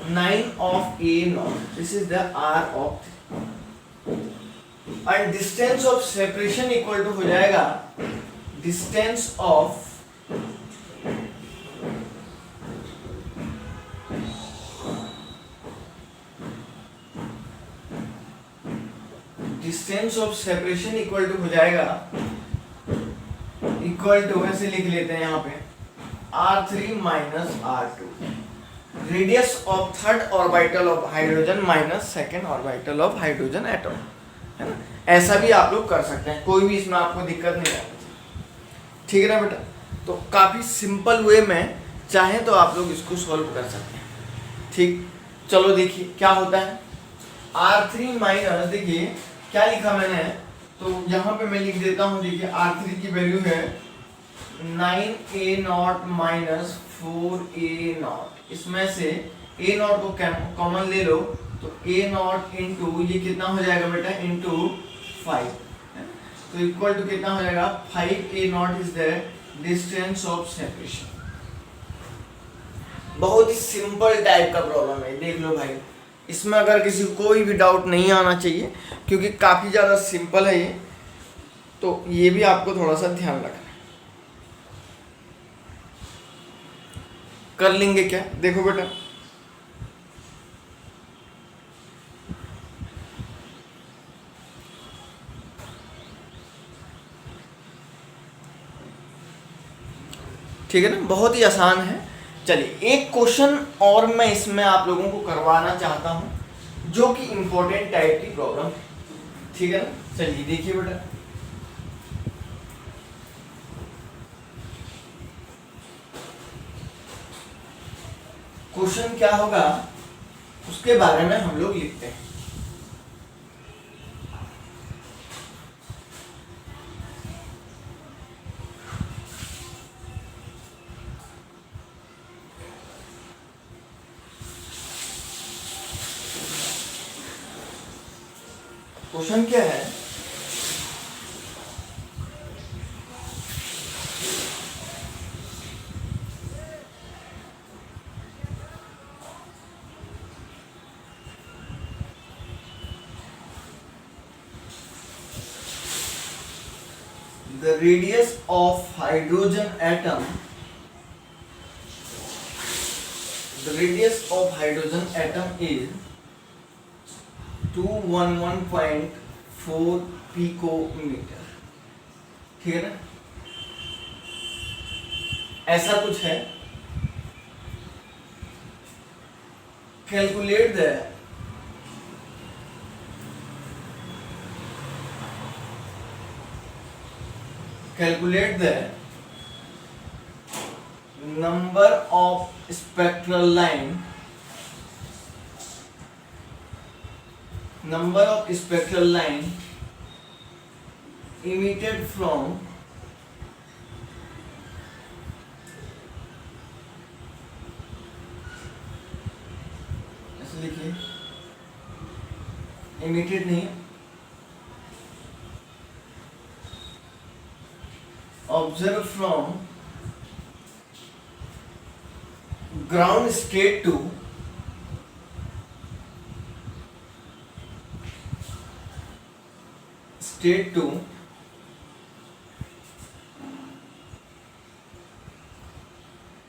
9 of A naught. This is the R of, and distance of separation equal to हो जाएगा distance of separation equal to हो जाएगा, इक्वल टू ऐसे लिख लेते हैं यहाँ पे R3 minus R2, radius of third orbital of hydrogen minus second orbital of hydrogen atom, है ना। ऐसा भी आप लोग कर सकते हैं, कोई भी इसमें आपको दिक्कत नहीं आती, ठीक है ना बेटा। तो काफ़ी सिंपल वे में चाहे तो आप लोग इसको सॉल्व कर सकते हैं, ठीक। चलो देखिए क्या होता है। R3 माइनस, देखिए क्या लिखा मैंने, तो यहाँ पे मैं लिख देता हूँ। देखिए R3 की वैल्यू है 9A not minus 4A not, इसमें से A नॉट को कॉमन ले लो, तो A नॉट इंटू ये कितना हो जाएगा बेटा, इंटू 5, तो इक्वल टू कितना हो जाएगा 5A not is the distance of separation. बहुत ही सिंपल टाइप का प्रॉब्लम है, देख लो भाई, इसमें अगर किसी को कोई भी डाउट नहीं आना चाहिए, क्योंकि काफ़ी ज़्यादा सिंपल है ये, तो ये भी आपको थोड़ा सा ध्यान रखना है। कर लेंगे क्या, देखो बेटा, ठीक है ना, बहुत ही आसान है। चलिए एक क्वेश्चन और मैं इसमें आप लोगों को करवाना चाहता हूं, जो कि इंपॉर्टेंट टाइप की प्रॉब्लम है, ठीक है ना। चलिए देखिए बेटा, क्वेश्चन क्या होगा उसके बारे में हम लोग लिखते हैं। क्वेश्चन क्या है, the radius of hydrogen atom, the radius of hydrogen atom is 211.4 picometre, ठीक है ना, ऐसा कुछ है। Calculate the number of spectral line emitted from ऐसे लिखिए, emitted नहीं, observed from ground state to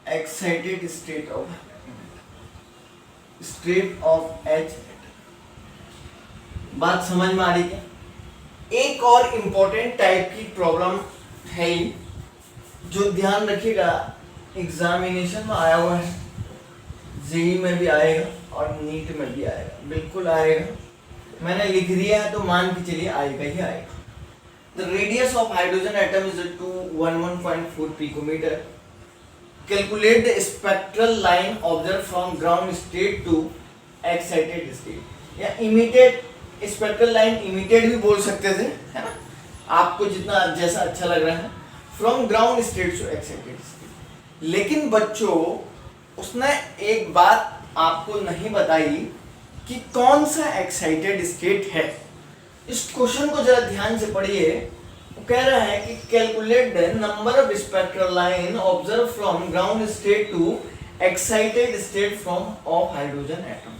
excited state of H। बात समझ में आ रही है। एक और इम्पोर्टेंट टाइप की प्रॉब्लम है जो ध्यान रखिएगा, एग्जामिनेशन में आया हुआ है, जेईई में भी आएगा और नीट में भी आएगा, बिल्कुल आएगा, मैंने लिख दिया है तो मान के चलिए आएगा ही आएगा। The radius of hydrogen atom is 211.4 picometer. Calculate the spectral line observed from ground state to excited state, या emitted spectral line, emitted भी बोल सकते थे, है ना, आपको जितना जैसा अच्छा लग रहा है, from ground state to excited state। लेकिन बच्चों उसने एक बात आपको नहीं बताई कि कौन सा एक्साइटेड स्टेट है। इस क्वेश्चन को जरा ध्यान से पढ़िए, वो कह रहा है कि calculate the number of spectral line observe from ground state to excited state from of hydrogen atom.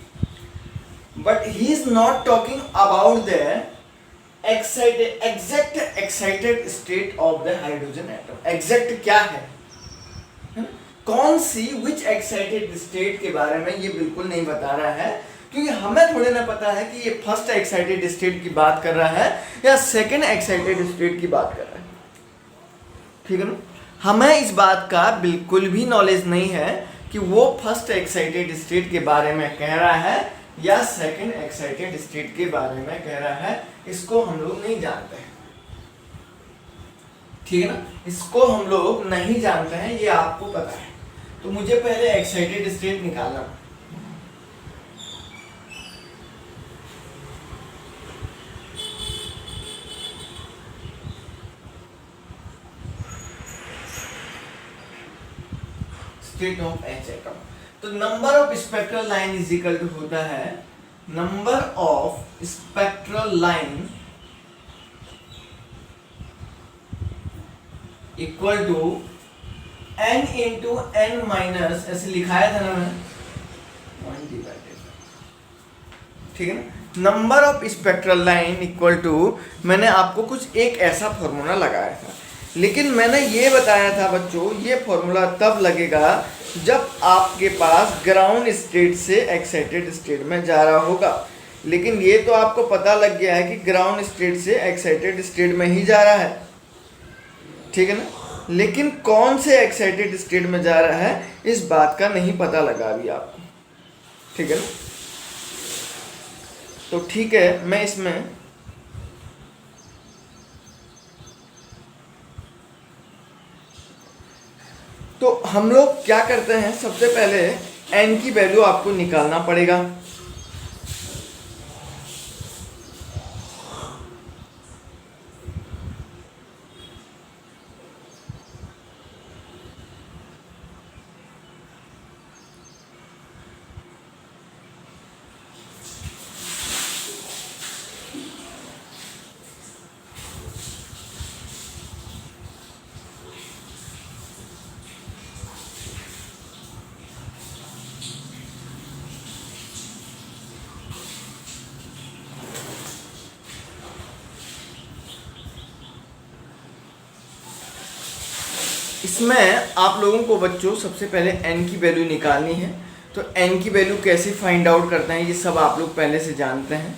But he is not talking about the exact excited state of the hydrogen atom. Exact क्या है, कौन सी विच excited state के बारे में ये बिल्कुल नहीं बता रहा है, क्योंकि हमें थोड़े ना पता है कि ये फर्स्ट एक्साइटेड स्टेट की बात कर रहा है या सेकंड एक्साइटेड स्टेट की बात कर रहा है. ठीक है ना, हमें इस बात का बिल्कुल भी नॉलेज नहीं है कि वो फर्स्ट एक्साइटेड स्टेट के बारे में कह रहा है या सेकंड एक्साइटेड स्टेट के बारे में कह रहा है. इसको हम लोग नहीं जानते हैं. ठीक है ना, इसको हम लोग नहीं जानते हैं, ये आपको पता है. तो मुझे पहले एक्साइटेड स्टेट निकालना. State of H atom. तो number of spectral line is equal to होता है number of spectral line equal to n into n minus, ऐसे लिखाया था ना मैंने, 1/. ठीक है ना, number of spectral line equal to, मैंने आपको कुछ एक ऐसा फॉर्मूला लगाया था, लेकिन मैंने ये बताया था बच्चों, ये फॉर्मूला तब लगेगा जब आपके पास ग्राउंड स्टेट से एक्साइटेड स्टेट में जा रहा होगा. लेकिन ये तो आपको पता लग गया है कि ग्राउंड स्टेट से एक्साइटेड स्टेट में ही जा रहा है. ठीक है ना, लेकिन कौन से एक्साइटेड स्टेट में जा रहा है इस बात का नहीं पता लगा अभी आपको. ठीक है ना, तो ठीक है, मैं इसमें तो हम लोग क्या करते हैं, सबसे पहले n की वैल्यू आपको निकालना पड़ेगा. इसमें आप लोगों को बच्चों सबसे पहले n की वैल्यू निकालनी है. तो n की वैल्यू कैसे फाइंड आउट करते हैं ये सब आप लोग पहले से जानते हैं,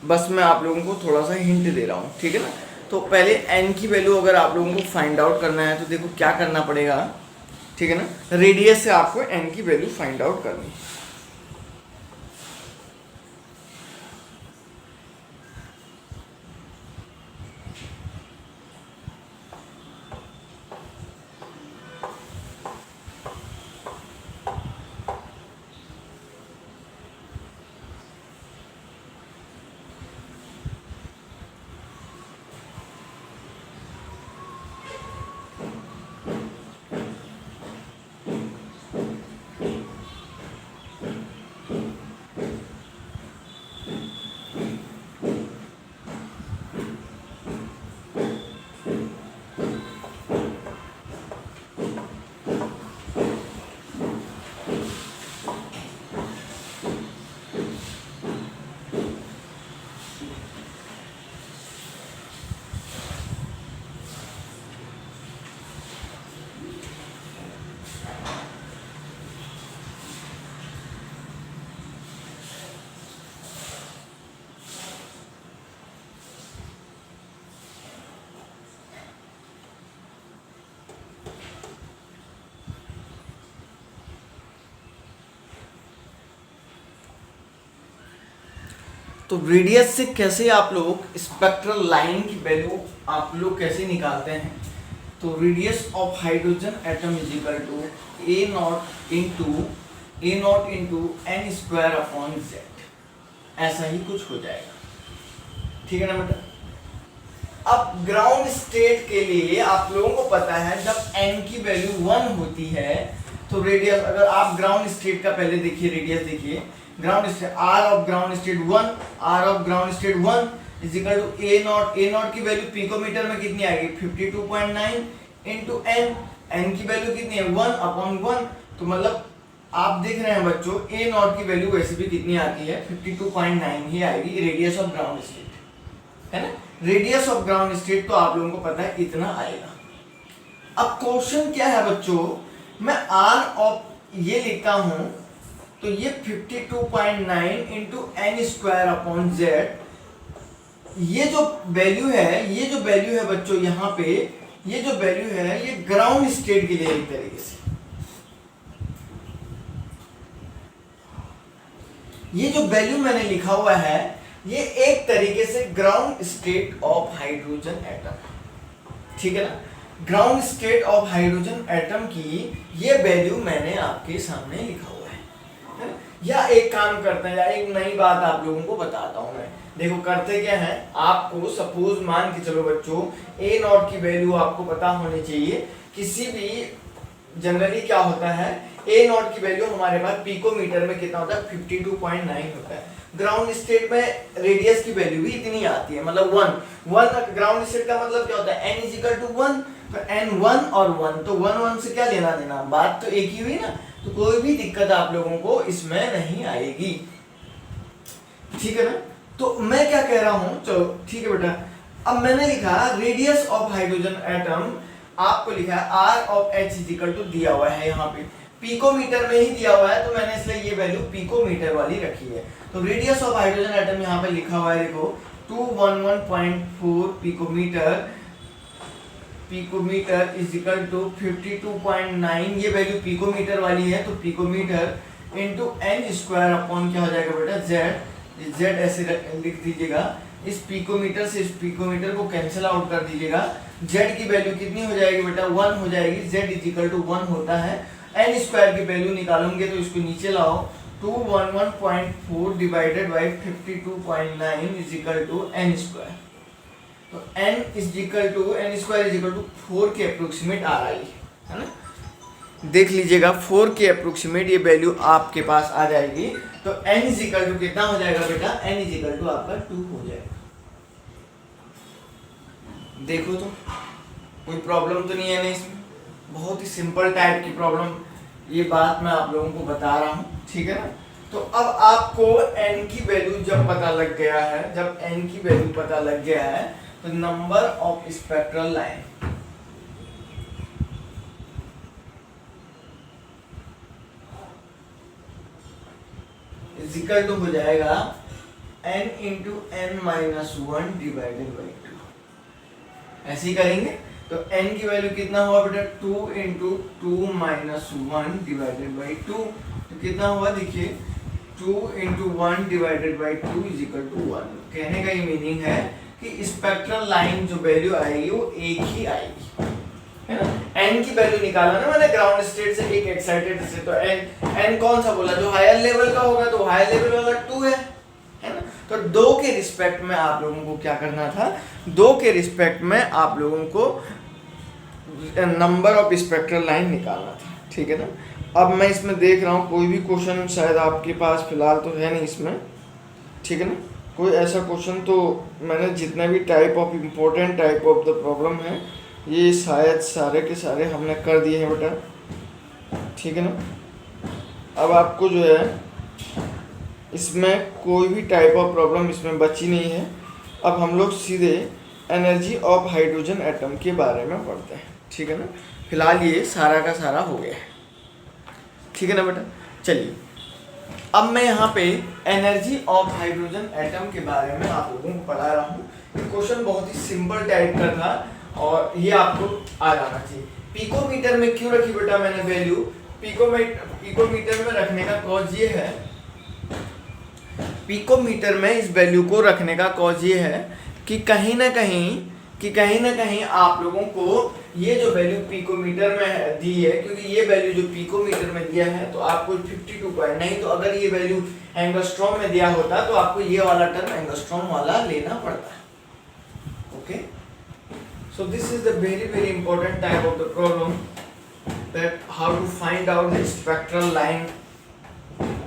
बस मैं आप लोगों को थोड़ा सा हिंट दे रहा हूँ. ठीक है ना, तो पहले n की वैल्यू अगर आप लोगों को फाइंड आउट करना है तो देखो क्या करना पड़ेगा. ठीक है ना, रेडियस से आपको n की वैल्यू फाइंड आउट करनी है. तो रेडियस से कैसे आप लोग स्पेक्ट्रल लाइन की वैल्यू आप लोग कैसे निकालते हैं. तो radius of hydrogen atom is equal to A naught into N square upon Z, ऐसा ही कुछ हो जाएगा. ठीक है ना बेटा. अब ग्राउंड स्टेट के लिए आप लोगों को पता है जब n की वैल्यू 1 होती है तो रेडियस, अगर आप ग्राउंड स्टेट का पहले देखिए, रेडियस देखिए, ground state r of ground state 1, r of ground state 1 is equal to a naught की वैल्यू पिकोमीटर में कितनी आएगी 52.9 इनटू n, n की वैल्यू कितनी है 1 अपॉन 1, तो मतलब आप देख रहे हैं बच्चों ए नॉट की वैल्यू वैसे भी कितनी आती है 52.9 ही आएगी, रेडियस ऑफ ग्राउंड स्टेट है ना। रेडियस ऑफ ग्राउंड स्टेट तो आप लोगों को पता है इतना आएगा। अब क्वेश्चन क्या है बच्चों, मैं आर ऑफ ये लिखता हूं तो ये 52.9 into N square upon Z, ये जो वैल्यू है बच्चों यहाँ पे ये जो वैल्यू है ये ग्राउंड स्टेट के लिए एक तरीके से, ये जो वैल्यू मैंने लिखा हुआ है ये एक तरीके से ground state of hydrogen atom, ठीक है ना। Ground state of hydrogen atom की ये वैल्यू मैंने आपके सामने लिखा हुआ है। या एक काम करते हैं, या एक नई बात आप लोगों को बताता हूं मैं। देखो करते क्या है, आपको सपोज मान के चलो बच्चों ए नॉट की वैल्यू आपको पता होनी चाहिए। किसी भी जनरली क्या होता है, ए नॉट की वैल्यू हमारे पास पिकोमीटर में कितना होता है 52.9 होता है। ग्राउंड स्टेट में रेडियस की वैल्यू भी इतनी आती है, मतलब 1 ग्राउंड स्टेट का मतलब क्या होता है n = 1, तो n 1 और 1 तो 1 से क्या लेना देना, बात तो एक ही हुई ना। तो कोई भी दिक्कत आप लोगों को इसमें नहीं आएगी, ठीक है ना। तो मैं क्या कह रहा हूं, चलो ठीक है बेटा, अब मैंने लिखा रेडियस ऑफ हाइड्रोजन एटम, आपको लिखा है आर ऑफ एच = दिया हुआ है यहाँ पे पिकोमीटर में ही दिया हुआ है, तो मैंने इसलिए ये वैल्यू पिकोमीटर वाली रखी है। तो रेडियस ऑफ हाइड्रोजन एटम यहाँ पे लिखा हुआ है, देखो 211.4 पिकोमीटर = 52.9, ये वैल्यू पिकोमीटर वाली है, तो picometer into N square upon क्या हो जाएगा बेटा जेड ऐसे लिख दीजिएगा। इस पिकोमीटर से इस पिकोमीटर को कैंसिल आउट कर दीजिएगा। जेड की वैल्यू कितनी हो जाएगी बेटा 1 हो जाएगी, जेड = 1 होता है। एन स्क्वायर की वैल्यू निकालोगे तो इसको नीचे लाओ, 211.4 डिवाइडेड बाई 52.9 = एन स्क्वायर, तो n = 4 के अप्रोक्सीमेट आ रही है ना। देख लीजिएगा 4 के अप्रोक्सीमेट ये वैल्यू आपके पास आ जाएगी, तो n = कितना हो जाएगा बेटा, n = आपका 2 हो जाएगा। देखो तो कोई प्रॉब्लम तो नहीं है ना इसमें, बहुत ही सिंपल टाइप की प्रॉब्लम, ये बात मैं आप लोगों को बता रहा हूँ, ठीक है ना। तो अब आपको n की वैल्यू जब पता लग गया है, जब n की वैल्यू पता लग गया है तो नंबर ऑफ स्पेक्ट्रल लाइन = हो जाएगा n × n-1 डिवाइडेड बाई 2। ऐसे ही करेंगे तो n की वैल्यू कितना हुआ बेटा 2 × 2-1 डिवाइडेड बाई 2, तो कितना हुआ देखिए 2 × 1 डिवाइडेड बाई 2 = 1। कहने का ये मीनिंग है कि स्पेक्ट्रल लाइन जो वैल्यू आएगी वो एक ही आएगी, है ना। n की वैल्यू निकाला ना मैंने ग्राउंड स्टेट से एक एक्साइटेड से, तो n कौन सा बोला, जो हायर लेवल का होगा, तो हायर लेवल वाला 2 है ना। तो 2 के रिस्पेक्ट में आप लोगों को क्या करना था, 2 के रिस्पेक्ट में आप लोगों को नंबर ऑफ स्पेक्ट्रल लाइन निकालना था, ठीक है ना। अब मैं इसमें देख रहा हूँ कोई भी क्वेश्चन शायद आपके पास फिलहाल तो है नहीं इसमें, ठीक है ना। कोई ऐसा क्वेश्चन तो मैंने जितने भी type of important type of the problem है ये शायद सारे के सारे हमने कर दिए हैं बेटा, ठीक है ना। अब आपको जो है इसमें कोई भी टाइप ऑफ प्रॉब्लम इसमें बची नहीं है। अब हम लोग सीधे एनर्जी ऑफ हाइड्रोजन एटम के बारे में पढ़ते हैं, ठीक है ना। फिलहाल ये सारा का सारा हो गया है, ठीक है ना बेटा। चलिए अब मैं यहाँ पे एनर्जी ऑफ हाइड्रोजन एटम के बारे में आप लोगों को पढ़ा रहा हूँ। ये क्वेश्चन बहुत ही सिंपल टाइप का था और ये आपको आ जाना चाहिए। पिकोमीटर में क्यों रखी बेटा मैंने वैल्यू, पिकोमीटर में रखने का कॉज ये है, पिकोमीटर में इस वैल्यू को रखने का कॉज ये है कि कहीं ना कहीं आप लोगों को ये जो वैल्यू पिकोमीटर में दी है, क्योंकि ये वैल्यू जो पिकोमीटर में दिया है तो आपको 52 नहीं, तो अगर ये वैल्यू एंगस्ट्रॉम में दिया होता तो आपको ये वाला टर्म एंगस्ट्रॉम वाला लेना पड़ता। Okay, so this is the very important type of the problem, that how to find out the spectral line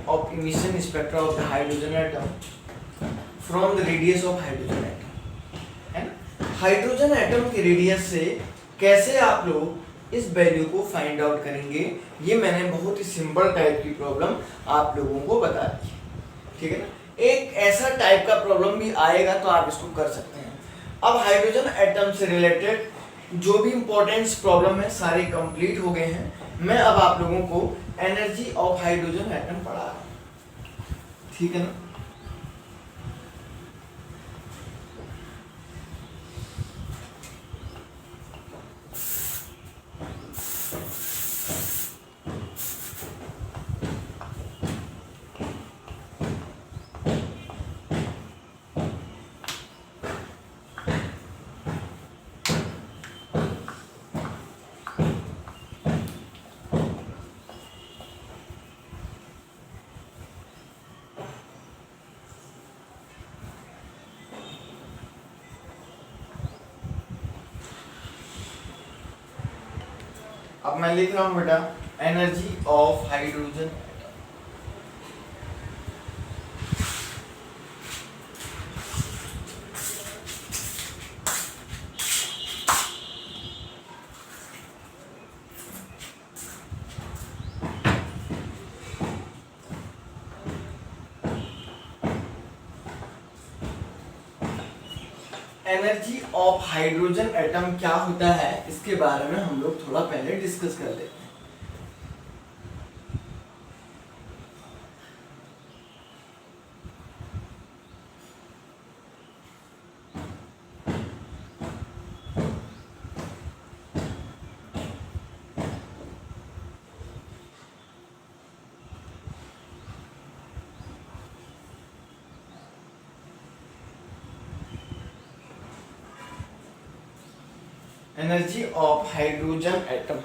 of emission spectra of the hydrogen atom from the radius of hydrogen atom, है ना। Hydrogen atom के radius से कैसे आप लोग इस value को find out करेंगे। ये मैंने बहुत ही सिंपल टाइप की प्रॉब्लम आप लोगों को बता दी, ठीक है ना। एक ऐसा टाइप का प्रॉब्लम भी आएगा तो आप इसको कर सकते हैं। अब हाइड्रोजन एटम से रिलेटेड जो भी इंपॉर्टेंट प्रॉब्लम है सारे कंप्लीट हो गए हैं। मैं अब आप लोगों को एनर्जी ऑफ हाइड्रोजन एटम पढ़ा रहा हूं, ठीक है ना। अब मैं लिख रहा हूं बेटा energy of hydrogen. Energy of hydrogen atom क्या होता है इसके बारे में हम लोग थोड़ा पहले डिस्कस कर लेते हैं। एनर्जी ऑफ हाइड्रोजन एटम,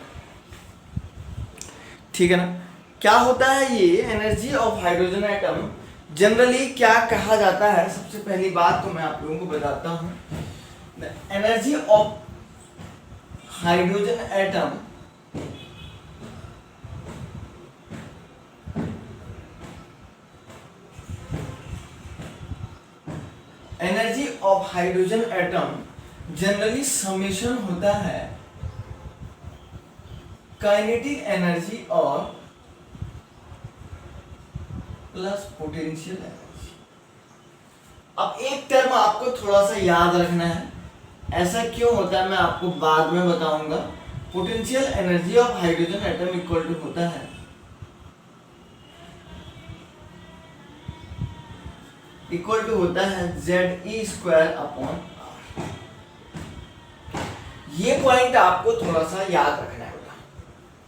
ठीक है ना। क्या होता है ये energy of hydrogen atom, generally क्या कहा जाता है। सबसे पहली बात तो मैं आप लोगों को बताता हूं। Energy of hydrogen atom energy of hydrogen atom generally summation होता है काइनेटिक एनर्जी और प्लस पोटेंशियल एनर्जी। अब एक टर्म आपको थोड़ा सा याद रखना है, ऐसा क्यों होता है मैं आपको बाद में बताऊंगा। Potential energy of hydrogen atom equal to होता है Ze² अपॉन। ये पॉइंट आपको थोड़ा सा याद रखना है बेटा,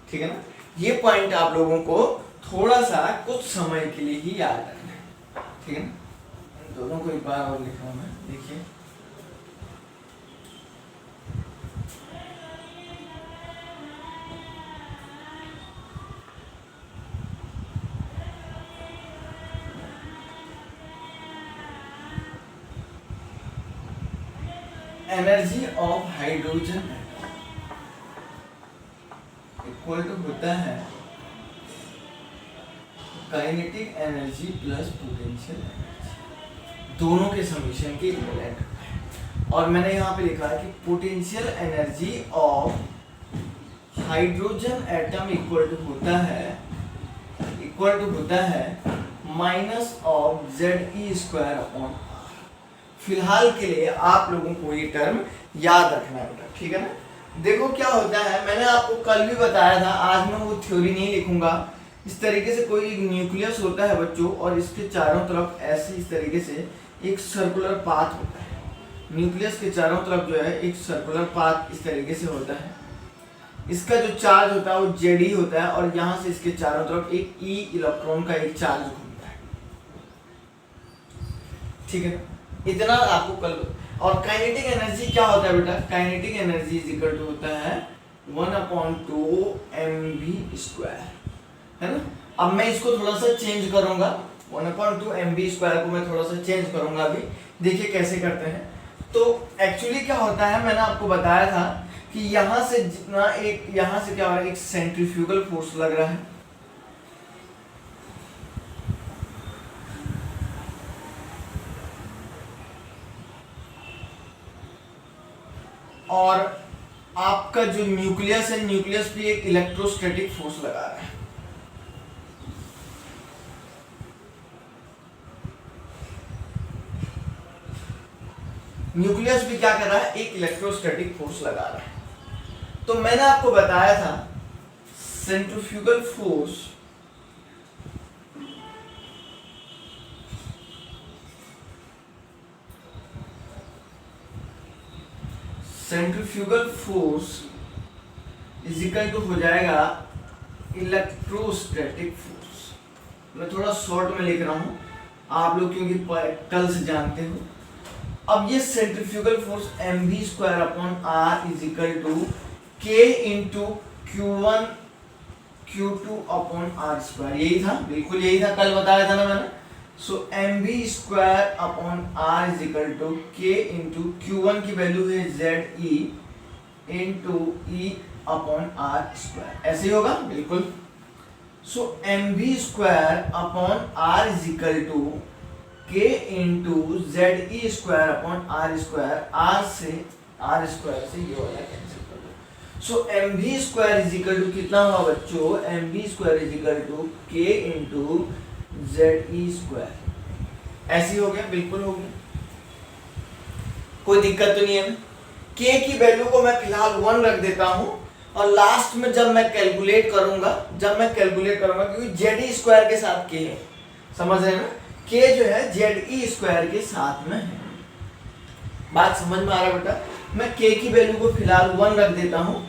ठीक है ना। ये पॉइंट आप लोगों को थोड़ा सा कुछ समय के लिए ही याद रखना है, ठीक है ना। दोनों को एक बार और लिखा हूं मैं, देखिए energy of hydrogen equal to होता है kinetic energy plus potential energy, दोनों के समीशन के इक्वलेंट होता है। और मैंने यहाँ पे लिखा है कि potential energy of hydrogen atom equal to होता है माइनस ऑफ Ze² अपॉन। फिलहाल के लिए आप लोगों को ये टर्म याद रखना है बेटा, ठीक है ना। देखो क्या होता है, मैंने आपको कल भी बताया था, आज मैं वो थ्योरी नहीं लिखूंगा। इस तरीके से कोई न्यूक्लियस होता है बच्चों, और इसके चारों तरफ ऐसे इस तरीके से एक सर्कुलर पाथ होता है। न्यूक्लियस के चारों तरफ जो है एक सर्कुलर पाथ इस तरीके से होता है। इसका जो चार्ज होता है वो Ze होता है, और यहाँ से इसके चारों तरफ एक E इलेक्ट्रॉन का एक चार्ज घूमता है, ठीक है। इतना आपको कल। और काइनेटिक एनर्जी क्या होता है बेटा, kinetic energy is equal to होता है 1/2 mv², है ना। अब मैं इसको थोड़ा सा चेंज करूंगा, 1/2 mv² को मैं थोड़ा सा चेंज करूंगा अभी, देखिए कैसे करते हैं। तो एक्चुअली क्या होता है, मैंने आपको बताया था कि यहाँ से जितना यहाँ से क्या हो रहा है, एक सेंट्रीफ्यूगल फोर्स लग रहा है, और आपका जो न्यूक्लियस है, न्यूक्लियस पे एक इलेक्ट्रोस्टैटिक फोर्स लगा रहा है। न्यूक्लियस भी क्या कर रहा है, एक इलेक्ट्रोस्टैटिक फोर्स लगा रहा है। तो मैंने आपको बताया था centrifugal force is equal to हो जाएगा इलेक्ट्रोस्टैटिक फोर्स। मैं थोड़ा शॉर्ट में लिख रहा हूं, आप लोग क्योंकि कल से जानते हो। अब ये centrifugal force mv square upon r is equal to k into q1 q2 upon r square, यही था, बिल्कुल यही था, कल बताया था ना मैंने। So mv square upon r is equal to k into q1 की वैल्यू है ze into e upon r square, ऐसे ही होगा बिल्कुल। So mv square upon r is equal to k into ze square upon r square, r square से ये वाला cancel कर दो। So mv square is equal to कितना हुआ बच्चों, mv square is equal to k into ze square, ऐसे हो गया, बिल्कुल हो गया, कोई दिक्कत तो नहीं है। k की वैल्यू को मैं फिलहाल 1 रख देता हूं और लास्ट में जब मैं कैलकुलेट करूंगा क्योंकि जे स्क्वायर के साथ k है, समझ रहे हैं ना, k जो है जे स्क्वायर के साथ में है। बात समझ में आ रहा है बेटा? मैं k की वैल्यू को फिलहाल 1 रख देता हूं,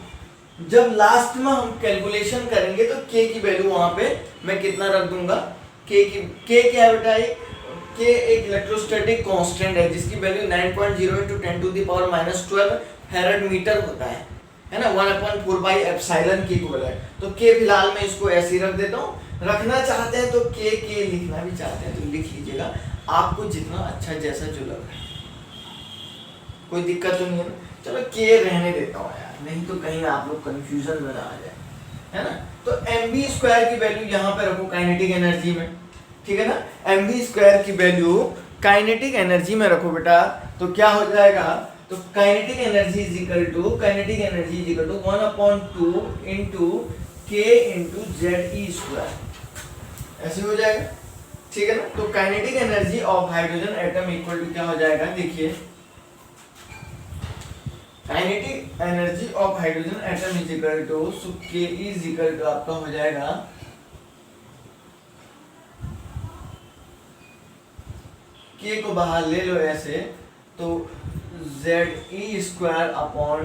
जब लास्ट में हम कैलकुलेशन करेंगे तो k की वैल्यू वहां पे मैं कितना रख दूंगा, k क्या है बेटा, k एक इलेक्ट्रोस्टैटिक कांस्टेंट है जिसकी वैल्यू 9.0 × 10⁻12 फैराड मीटर होता है ना, 1/4 पाई एप्सिलॉन के इक्वल है। तो k फिलहाल मैं इसको ऐसे ही रख देता हूँ, रखना चाहते हैं तो k लिखना भी चाहते हैं तो लिख लीजिएगा, आपको जितना अच्छा जैसा जो लग रहा है, कोई दिक्कत तो नहीं है ना। चलो k रहने देता हूँ यार, नहीं तो कहीं आप लोग कंफ्यूजन में ना आ जाए, है ना। तो mv स्क्वायर की वैल्यू यहाँ पे रखो काइनेटिक एनर्जी में, ठीक है ना, mv स्क्वायर की वैल्यू काइनेटिक एनर्जी में रखो बेटा, तो क्या हो जाएगा, तो kinetic energy is equal to 1/2 into k into ze square, ऐसे हो जाएगा, ठीक है ना। तो kinetic energy of hydrogen atom equal to क्या हो जाएगा, देखिए kinetic energy of hydrogen atom is equal to, so k is equal to आपका हो जाएगा k को बाहर ले लो ऐसे, तो ze स्क्वायर अपॉन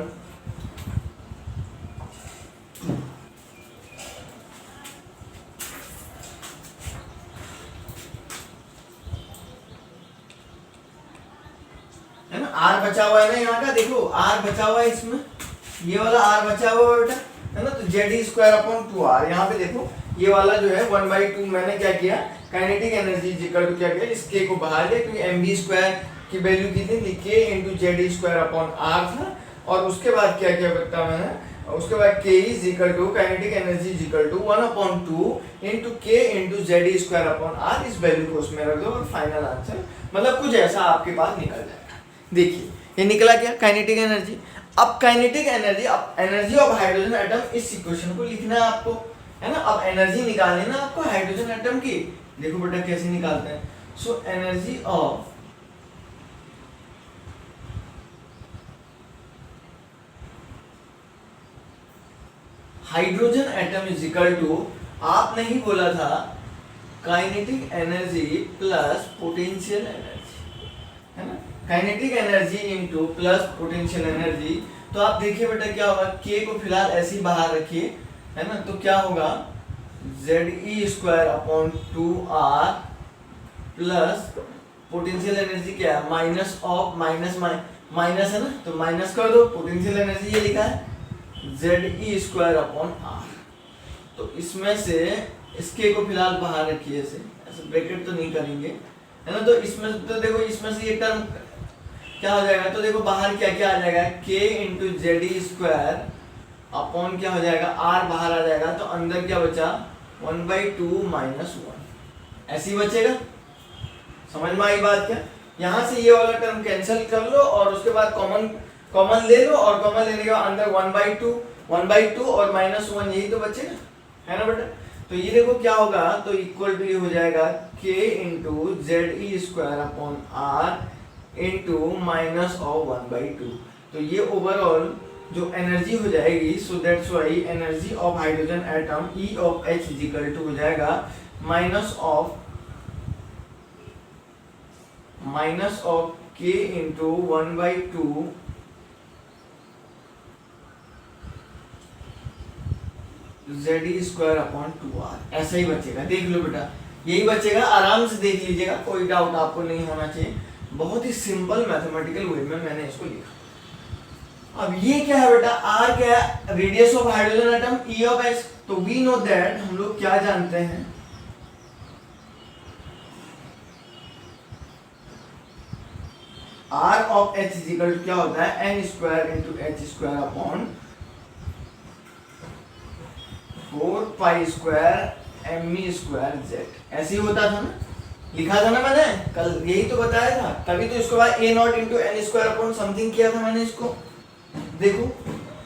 है ना, r बचा हुआ है ना यहाँ का, देखो r बचा हुआ है इसमें, ये वाला r बचा हुआ है बेटा, है ना। तो जे स्क्वायर अपॉन 2r, यहाँ पे देखो ये वाला जो है 1/2 मैंने क्या किया, काइनेटिक एनर्जी इक्वल टू क्या किया, इस k को बाहर ले, क्योंकि mv स्क्वायर की वैल्यू कितनी थी, k into Z square upon r था, और उसके बाद क्या किया बेटा मैंने, उसके बाद k is equal to kinetic energy is equal to 1/2 into k into Z square upon r, इस वैल्यू को उसमें रख दो और फाइनल आंसर मतलब कुछ ऐसा आपके पास निकल जाएगा। देखिए ये निकला क्या, काइनेटिक एनर्जी। अब काइनेटिक एनर्जी, अब एनर्जी ऑफ हाइड्रोजन एटम, इस इक्वेशन को लिखना है आपको, है ना। अब एनर्जी निकालनी ना आपको हाइड्रोजन एटम की, देखो बेटा कैसे निकालते हैं। So energy of hydrogen atom is equal to, आपने ही बोला था kinetic energy plus potential energy, है ना, kinetic energy into plus potential energy. तो आप देखिए बेटा क्या होगा, k को फिलहाल ऐसे ही बाहर रखिए, है ना, तो क्या होगा ze square upon 2r plus potential energy क्या है, माइनस ऑफ माइनस है ना, तो माइनस कर दो, पोटेंशियल एनर्जी ये लिखा है ze स्क्वायर अपॉन r। तो इसमें से इस k को फिलहाल बाहर रखिए, ऐसे ब्रैकेट तो नहीं करेंगे, है ना। तो इसमें तो देखो इसमें से ये टर्म क्या हो जाएगा, तो देखो बाहर क्या क्या आ जाएगा, k into Z square upon क्या हो जाएगा, r बाहर आ जाएगा, तो अंदर क्या बचा 1/2 माइनस 1, ऐसे ही बचेगा। समझ में आई बात क्या, यहाँ से ये वाला टर्म कैंसिल कर लो और उसके बाद कॉमन कॉमन ले लो और कॉमन लेने के बाद अंदर 1/2 और -1 यही तो बचेगा, है ना बेटा। तो ये देखो क्या होगा, तो इक्वल टू ये हो जाएगा k into Z E square upon R into -1/2। तो ये ओवरऑल जो एनर्जी हो जाएगी, so that's why energy of hydrogen atom E of H is equal to हो जाएगा minus of k into 1/2 Z square upon 2r। ऐसा ही बचेगा, देख लो बेटा, यही बचेगा, आराम से देख लीजिएगा, कोई डाउट आपको नहीं होना चाहिए। बहुत ही सिंपल मैथमेटिकल वे में मैंने इसको लिखा। अब ये क्या है बेटा, r क्या है, radius of hydrogen atom E of H। तो वी नो दैट, हम लोग क्या जानते हैं, r of H is equal to क्या होता है, n square into H square upon 4 square M square Z. ऐसे ही होता था ना, लिखा था ना मैंने कल, यही तो बताया था। तभी तो इसको बाद a0 into N square upon something किया था मैंने इसको, देखो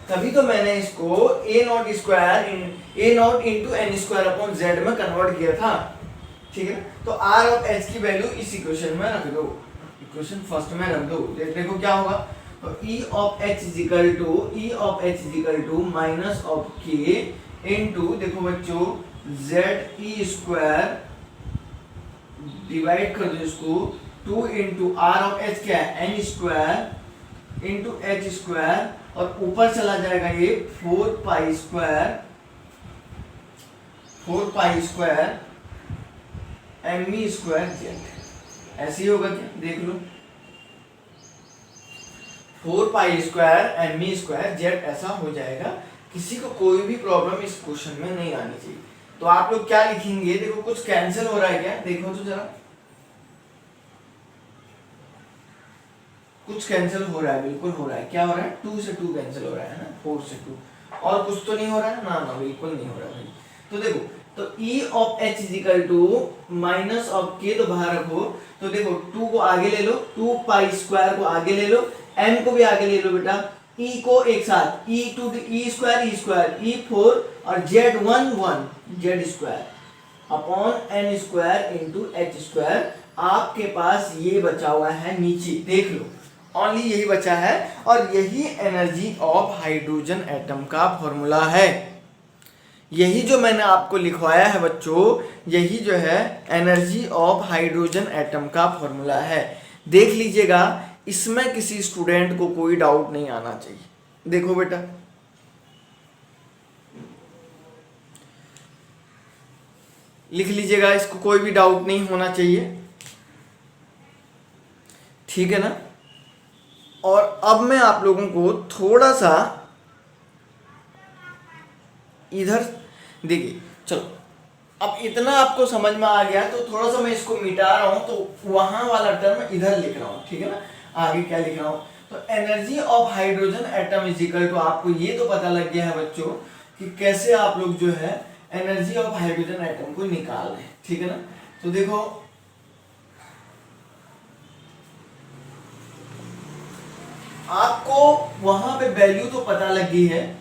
तभी तो मैंने इसको a0 into N square upon Z में कन्वर्ट किया था, ठीक है। तो r ऑफ h की वैल्यू इस इक्वेशन में रख दो, इक्वेशन फर्स्ट में रख दो। देखो क्या होगा, तो E of h is equal to minus of k into, देखो बच्चों, जेड ई स्क्वायर डिवाइड कर दो इसको 2 इंटू आर ऑफ एच क्या है, N square into H square, और ऊपर चला जाएगा ये 4 square M E square Z. ऐसे ही होगा क्या, देख लो, 4 square M E square Z ऐसा हो जाएगा। किसी को कोई भी प्रॉब्लम इस क्वेश्चन में नहीं आनी चाहिए। तो आप लोग क्या लिखेंगे, देखो कुछ कैंसिल हो रहा है क्या, देखो तो जरा, कुछ कैंसिल हो रहा है, बिल्कुल हो रहा है। क्या हो रहा है, 2 से 2 कैंसिल हो रहा है ना, 4 से 2, और कुछ तो नहीं हो रहा है ना, ना बिल्कुल नहीं हो रहा है। तो देखो, तो E of H is equal to minus of K, तो बाहर रखो, तो देखो 2 को आगे ले लो, 2 पाई स्क्वायर को आगे ले लो, M को भी आगे ले लो बेटा, E को एक साथ, E स्क्वायर E4 और Z1 square upon N square into H square. आपके पास ये बचा हुआ है नीचे, देख लो, ओनली यही बचा है, और यही एनर्जी ऑफ हाइड्रोजन एटम का फॉर्मूला है। यही जो मैंने आपको लिखवाया है बच्चों, यही जो है एनर्जी ऑफ हाइड्रोजन एटम का फॉर्मूला है। देख लीजिएगा, इसमें किसी स्टूडेंट को कोई डाउट नहीं आना चाहिए। देखो बेटा, लिख लीजिएगा, इसको कोई भी डाउट नहीं होना चाहिए, ठीक है ना। और अब मैं आप लोगों को थोड़ा सा इधर देखिए, चलो अब इतना आपको समझ में आ गया, तो थोड़ा सा मैं इसको मिटा रहा हूं, तो वहां वाला टर्म इधर लिख रहा हूं, ठीक है ना। आगे क्या लिख रहा हूं, तो energy of hydrogen atom is equal to, आपको ये तो पता लग गया है बच्चों कि कैसे आप लोग जो है एनर्जी ऑफ हाइड्रोजन एटम को निकाल रहे हैं, ठीक है ना। तो देखो, आपको वहां पे वैल्यू तो पता लग गई है,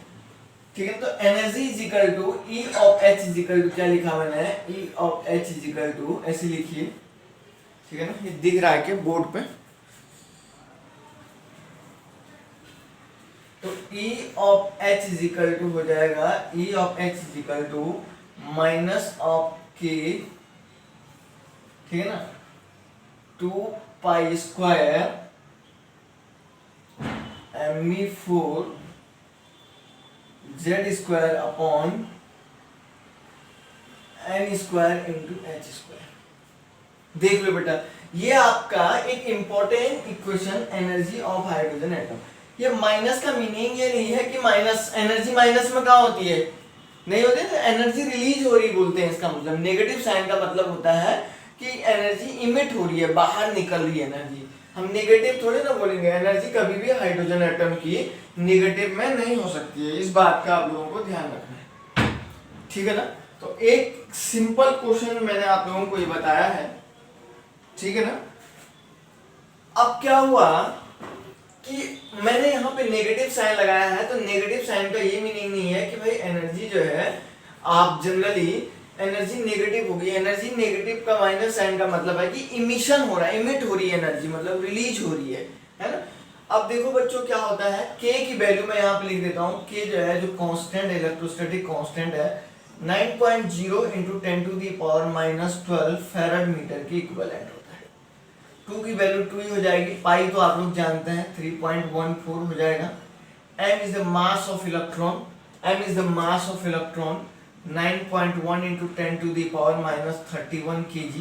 ठीक है। तो energy is equal to E of H is equal to, क्या लिखा मैंने, E of H is equal to, ऐसे लिखिए, ठीक है ना, ये दिख रहा है क्या बोर्ड पे। तो E of H is equal to हो जाएगा, E of H is equal to minus of K, ठीक है ना, 2 pi square Me4 Z square upon N square into H square. देख लो बेटा, ये आपका एक important equation energy of hydrogen atom. ये माइनस का मीनिंग ये नहीं है कि माइनस एनर्जी माइनस में कहाँ होती है, नहीं होती है, तो एनर्जी रिलीज हो रही बोलते हैं। इसका मतलब नेगेटिव साइन का मतलब होता है कि एनर्जी इमिट हो रही है, बाहर निकल रही है एनर्जी। हम नेगेटिव थोड़ी ना बोलेंगे, एनर्जी कभी भी हाइड्रोजन एटम की नेगेटिव में नहीं हो सकती है, इस बात का आप लोगों को ध्यान रखना है, ठीक है ना। तो एक सिंपल क्वेश्चन मैंने आप लोगों को ये बताया है, ठीक है ना। अब क्या हुआ, कि मैंने यहाँ पे नेगेटिव साइन लगाया है, तो नेगेटिव साइन का ये मीनिंग नहीं है कि भाई एनर्जी जो है, आप जनरली एनर्जी नेगेटिव होगी, एनर्जी नेगेटिव का माइनस साइन का मतलब है कि इमिशन हो रहा है, इमिट हो रही है एनर्जी, मतलब रिलीज हो रही है ना। अब देखो बच्चों क्या होता है, K की वैल्यू मैं यहाँ पे लिख देता हूँ। K जो है, जो कांस्टेंट है, इलेक्ट्रोस्टैटिक कांस्टेंट है, 9.0 × 10⁻⁻12 फैराड मीटर के इक्विवेलेंट होता है। 2 की वैल्यू 2 ही हो जाएगी, पाई तो आप लोग जानते हैं 3.14 हो जाएगा। m is the mass of electron, m is the mass of electron, 9.1 × 10⁻31 kg।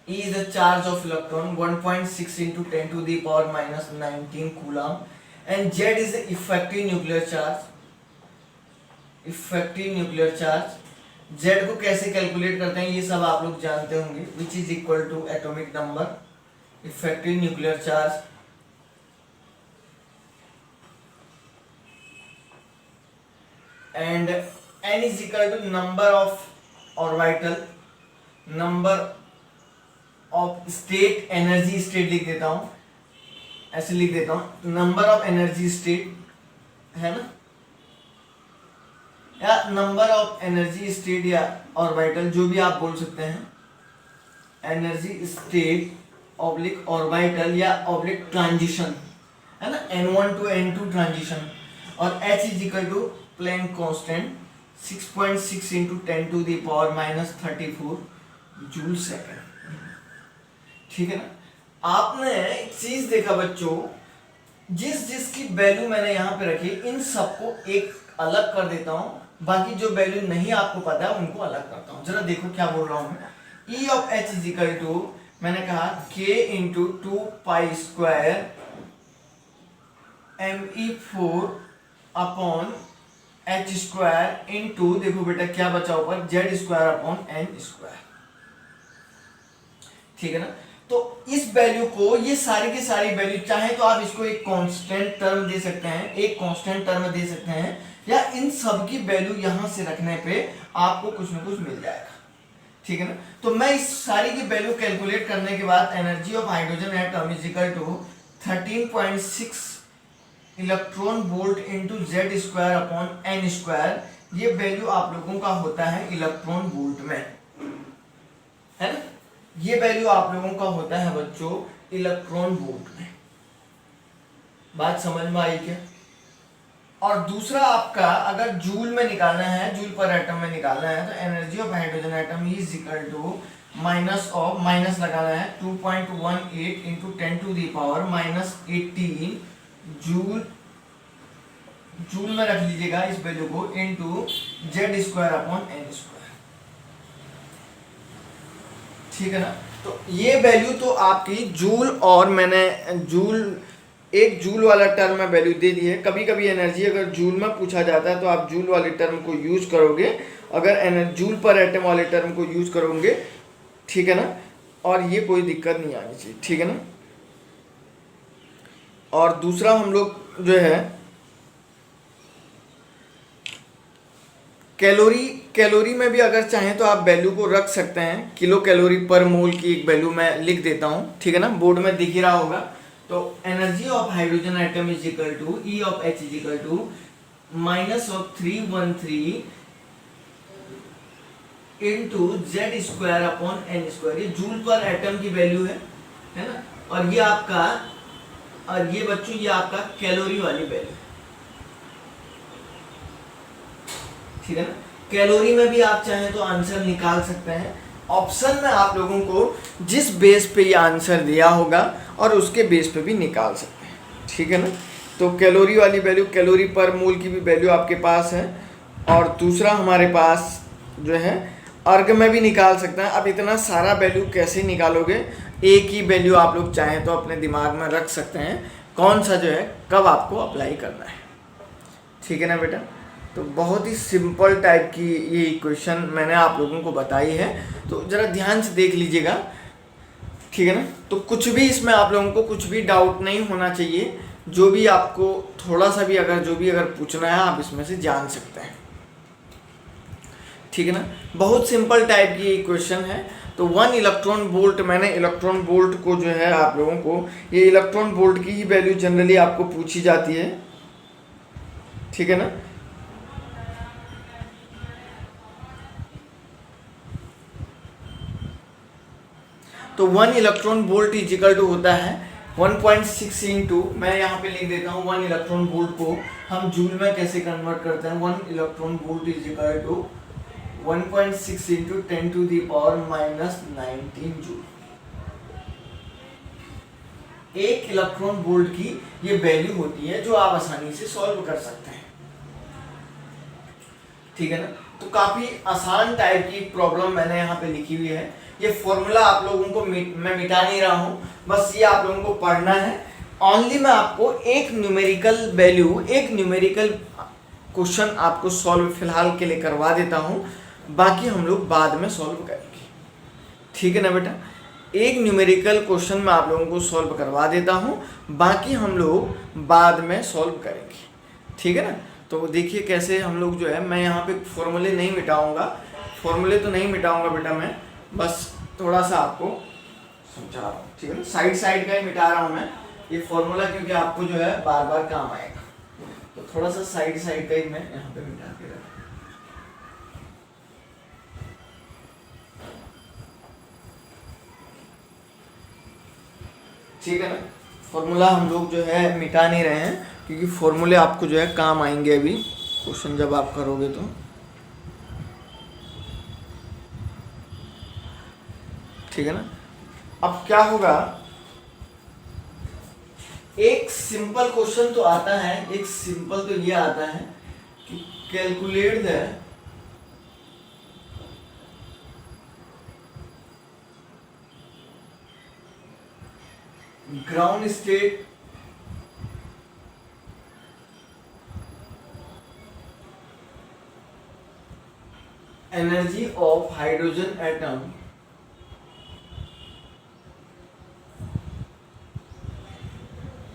E is the charge of electron, 1.6 × 10⁻19 coulomb, and Z is the effective nuclear charge. Effective nuclear charge. Z को कैसे calculate करते हैं ये सब आप लोग जानते होंगे, which is equal to atomic number, effective nuclear charge. And N is equal to number of orbital, number of state, energy state लिख देता हूं, ऐसे लिख देता हूं, नंबर ऑफ एनर्जी स्टेट है ना, या नंबर ऑफ एनर्जी स्टेट या ऑर्बिटल, जो भी आप बोल सकते हैं, एनर्जी स्टेट ऑब्लिक ऑर्बिटल या ऑब्लिक ट्रांजिशन है ना, N1 to N2 ट्रांजिशन। और H is equal to Planck constant, 6.6 × 10⁻34 joule second. ठीक है ना। आपने एक चीज देखा बच्चों, जिसकी वैल्यू मैंने यहाँ पे रखी, इन सबको एक अलग कर देता हूँ, बाकी जो वैल्यू नहीं आपको पता है उनको अलग करता हूँ। जरा देखो क्या बोल रहा हूँ मैं। E of H is equal to, मैंने कहा K × 2π² me4 upon h² into, देखो बेटा क्या बचा ऊपर, z² अपॉन n²। ठीक है ना। तो इस वैल्यू को, ये सारी की सारी वैल्यू, चाहे तो आप इसको एक कांस्टेंट टर्म दे सकते हैं, एक कांस्टेंट टर्म दे सकते हैं, या इन सब की वैल्यू यहां से रखने पे आपको कुछ ना कुछ मिल जाएगा। ठीक है ना। तो मैं इस सारी की वैल्यू कैलकुलेट करने के बाद energy of hydrogen atom is equal to 13.6 electron volt into z² upon n²। ये वैल्यू आप लोगों का होता है इलेक्ट्रॉन वोल्ट में, है ना। ये वैल्यू आप लोगों का होता है बच्चों इलेक्ट्रॉन वोल्ट में। बात समझ में आई क्या। और दूसरा आपका अगर जूल में निकालना है, जूल पर एटम में निकालना है, तो energy of hydrogen atom is equal to minus लगाना है 2.18 × 10⁻−18 जूल में रख लीजिएगा इस वैल्यू को, इंटू z² अपॉन n²। ठीक है ना। तो ये वैल्यू तो आपकी जूल, और मैंने एक जूल वाला टर्म में वैल्यू दे दी है। कभी कभी एनर्जी अगर जूल में पूछा जाता है तो आप जूल वाले टर्म को यूज करोगे, अगर जूल पर एटम वाले टर्म को यूज करोगे, ठीक है ना। और ये कोई दिक्कत नहीं आनी चाहिए, ठीक है ना। और दूसरा हम लोग जो है कैलोरी में भी अगर चाहें तो आप वैल्यू को रख सकते हैं, किलो कैलोरी पर मोल की एक वैल्यू मैं लिख देता हूं, ठीक है ना, बोर्ड में दिख ही रहा होगा। तो energy of hydrogen atom is equal to E of H is equal to -313 into z² upon n²। ये जूल पर एटम की वैल्यू है ना। और ये आपका, और ये बच्चों ये आपका कैलोरी वाली वैल्यू, ठीक है ना। कैलोरी में भी आप चाहें तो आंसर निकाल सकते हैं। ऑप्शन में आप लोगों को जिस बेस पे ये आंसर दिया होगा और उसके बेस पे भी निकाल सकते हैं, ठीक है ना। तो कैलोरी वाली वैल्यू, कैलोरी पर मोल की भी वैल्यू आपके पास है। और दूसरा हमारे पास जो है अर्ग में भी निकाल सकते हैं। अब इतना सारा वैल्यू कैसे निकालोगे, एक ही वैल्यू आप लोग चाहें तो अपने दिमाग में रख सकते हैं, कौन सा जो है कब आपको अप्लाई करना है, ठीक है ना बेटा। तो बहुत ही सिंपल टाइप की ये इक्वेशन मैंने आप लोगों को बताई है, तो ज़रा ध्यान से देख लीजिएगा, ठीक है ना। तो कुछ भी इसमें आप लोगों को कुछ भी डाउट नहीं होना चाहिए, जो भी आपको थोड़ा सा भी अगर पूछना है आप इसमें से जान सकते हैं, ठीक है ना। बहुत सिंपल टाइप की इक्वेशन है। तो तो 1 इलेक्ट्रॉन वोल्ट, मैंने इलेक्ट्रॉन वोल्ट को जो है आप लोगों को, ये इलेक्ट्रॉन वोल्ट की ही वैल्यू जनरली आपको पूछी जाती है, ठीक है ना। तो 1 electron volt is equal to होता है 1.6 इंटू, मैं यहाँ पे लिख देता हूँ 1 इलेक्ट्रॉन वोल्ट को हम जूल में कैसे कन्वर्ट करते हैं। 1 electron volt is equal to 1.6 into 10⁻⁻19 joule. 1 electron volt की ये वैल्यू होती है जो आप आसानी से सॉल्व कर सकते हैं, ठीक है ना। तो काफी आसान टाइप की प्रॉब्लम मैंने यहाँ पे लिखी हुई है। ये फॉर्मूला आप लोगों को मैं मिटा नहीं रहा हूँ, बस ये आप लोगों को पढ़ना है। ओनली मैं आपको एक न्यूमेरिकल वैल्यू, एक न्यूमेरिकल क्वेश्चन आपको सॉल्व फिलहाल के लिए करवा देता हूँ, बाकी हम लोग बाद में सॉल्व करेंगे, ठीक है ना बेटा। एक न्यूमेरिकल क्वेश्चन मैं आप लोगों को सॉल्व करवा देता हूँ, बाकी हम लोग बाद में सॉल्व करेंगे, ठीक है ना। तो देखिए कैसे हम लोग जो है, मैं यहाँ पे फॉर्मूले नहीं मिटाऊंगा, फॉर्मूले तो नहीं मिटाऊंगा बेटा, मैं बस थोड़ा सा आपको समझा रहा हूँ, ठीक है ना। साइड साइड का ही मिटा रहा हूँ मैं ये फॉर्मूला, क्योंकि आपको जो है बार बार काम आएगा, तो थोड़ा सा साइड साइड का ही मैं यहाँ पे मिटा के रखा। ठीक है ना। फॉर्मूला हम लोग जो है मिटा नहीं रहे हैं, क्योंकि फॉर्मूले आपको जो है काम आएंगे अभी क्वेश्चन जब आप करोगे तो, ठीक है ना। अब क्या होगा, एक सिंपल क्वेश्चन तो आता है, एक सिंपल तो ये आता है कि calculate the ground state energy of hydrogen atom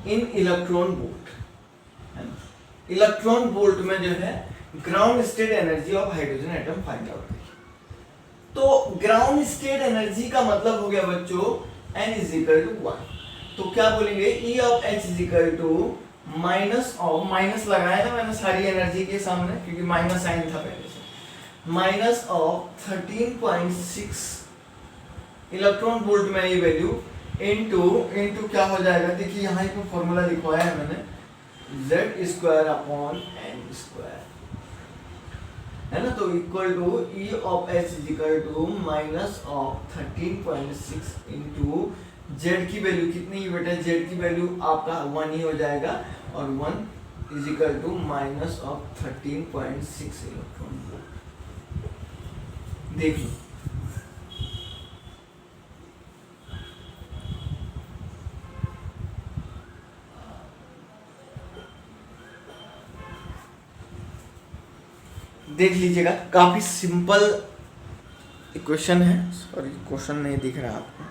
in electron volt. Electron volt में जो है ground state energy of hydrogen atom find out करिए। तो ग्राउंड स्टेट एनर्जी का मतलब हो गया बच्चों n इज इक्वल टू 1। तो क्या बोलेंगे, E of H is equal to minus of, minus लगाया ना मैंने सारी एनर्जी के सामने, क्योंकि माइनस साइन था पहले से, माइनस ऑफ 13.6 इलेक्ट्रॉन वोल्ट में ये वैल्यू इनटू क्या हो जाएगा, देखिए यहाँ पे फॉर्मूला लिखवाया है मैंने, z square upon n square, है ना। तो equal to E of H is equal to minus of 13.6 into z की वैल्यू कितनी है बेटा, z की वैल्यू आपका 1 ही हो जाएगा, और 1 is equal to minus of 13.6 electron volt. देख लो, देख लीजिएगा, काफी सिंपल इक्वेशन है। सॉरी क्वेश्चन नहीं दिख रहा आपको।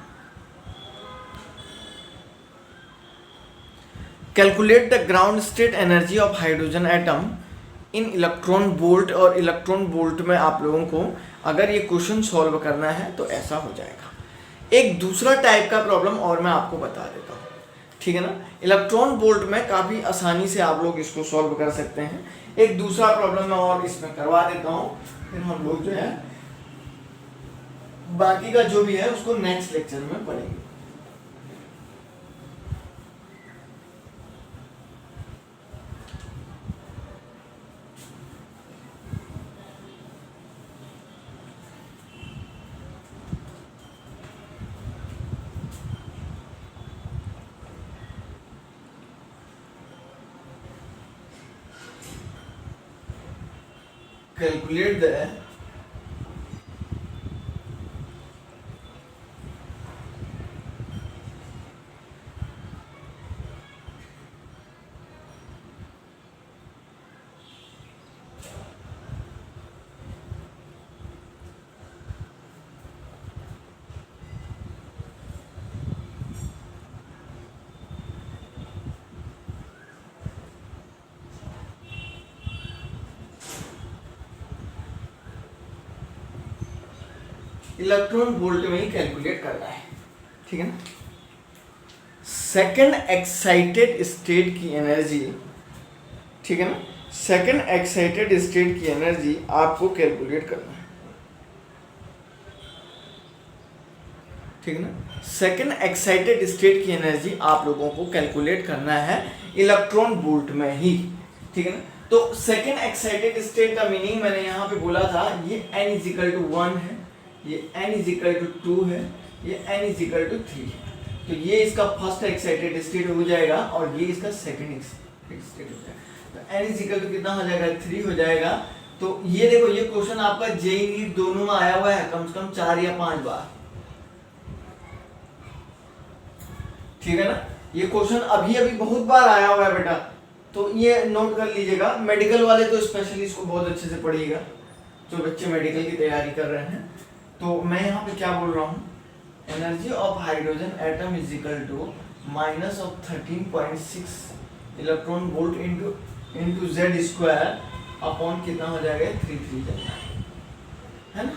Calculate the ground state energy of hydrogen atom in electron volt, और इलेक्ट्रॉन वोल्ट में आप लोगों को अगर ये क्वेश्चन सॉल्व करना है तो ऐसा हो जाएगा। एक दूसरा टाइप का प्रॉब्लम और मैं आपको बता देता हूँ, ठीक है ना। इलेक्ट्रॉन वोल्ट में काफ़ी आसानी से आप लोग इसको सॉल्व कर सकते हैं। एक दूसरा प्रॉब्लम मैं और इसमें करवा देता हूँ, फिर हम लोग जो है बाकी का जो भी है उसको नेक्स्ट लेक्चर में पढ़ेंगे। Calculate the इलेक्ट्रॉन वोल्ट में ही कैलकुलेट करना है, ठीक है ना। सेकंड एक्साइटेड स्टेट की एनर्जी, ठीक है ना, सेकंड एक्साइटेड स्टेट की एनर्जी आपको कैलकुलेट करना है, ठीक है ना। सेकंड एक्साइटेड स्टेट की एनर्जी आप लोगों को कैलकुलेट करना है इलेक्ट्रॉन वोल्ट में ही, ठीक है ना। तो सेकंड एक्साइटेड स्टेट का मीनिंग मैंने यहाँ पे बोला था, ये n=1 है, ये n=2 है, ये n=3 है। तो ये इसका फर्स्ट एक्साइटेड स्टेट हो जाएगा और ये इसका सेकंड स्टेट हो जाएगा। तो n कितना हो जाएगा, 3 हो जाएगा। तो ये देखो, ये क्वेश्चन आपका जेईई दोनों में आया हुआ है कम से कम 4 या 5 बार, ठीक है ना। ये क्वेश्चन अभी बहुत बार आया हुआ है बेटा, तो ये नोट कर लीजिएगा। मेडिकल वाले तो स्पेशली इसको बहुत अच्छे से पढ़िएगा, जो बच्चे मेडिकल की तैयारी कर रहे हैं। तो मैं यहाँ पे क्या बोल रहा हूँ, energy of hydrogen atom -13.6 electron volt into Z square upon कितना हो जाएगा, 3 है ना,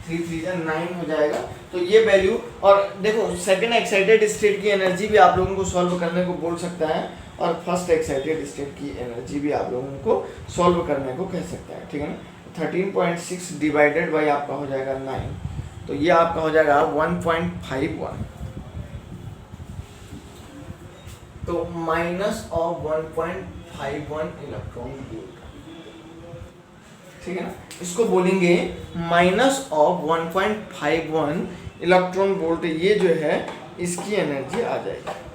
3 हो जाएगा। तो ये वैल्यू, और देखो सेकंड एक्साइटेड स्टेट की एनर्जी भी आप लोगों को सॉल्व करने को बोल सकता है और फर्स्ट एक्साइटेड स्टेट की एनर्जी भी आप लोगों को सॉल्व करने को कह सकता है, ठीक है ना। 13.6 डिवाइडेड बाई आपका हो जाएगा 9, तो ये आपका हो जाएगा 1.51, तो माइनस ऑफ 1.51 इलेक्ट्रॉन वोल्ट, ठीक है ना। इसको बोलेंगे माइनस ऑफ 1.51 इलेक्ट्रॉन वोल्ट, ये जो है इसकी एनर्जी आ जाएगी।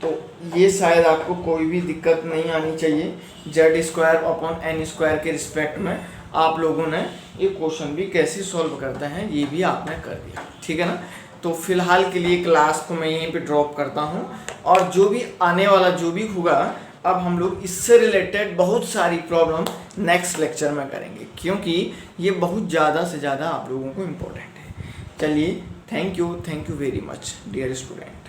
तो ये शायद आपको कोई भी दिक्कत नहीं आनी चाहिए। Z square upon N square के रिस्पेक्ट में आप लोगों ने ये क्वेश्चन भी कैसे सॉल्व करते हैं ये भी आपने कर दिया, ठीक है ना। तो फिलहाल के लिए क्लास को मैं यहीं पे ड्रॉप करता हूँ, और जो भी आने वाला जो भी होगा, अब हम लोग इससे रिलेटेड बहुत सारी प्रॉब्लम नेक्स्ट लेक्चर में करेंगे, क्योंकि ये बहुत ज़्यादा से ज़्यादा आप लोगों को इम्पोर्टेंट है। चलिए, thank you very much dear student.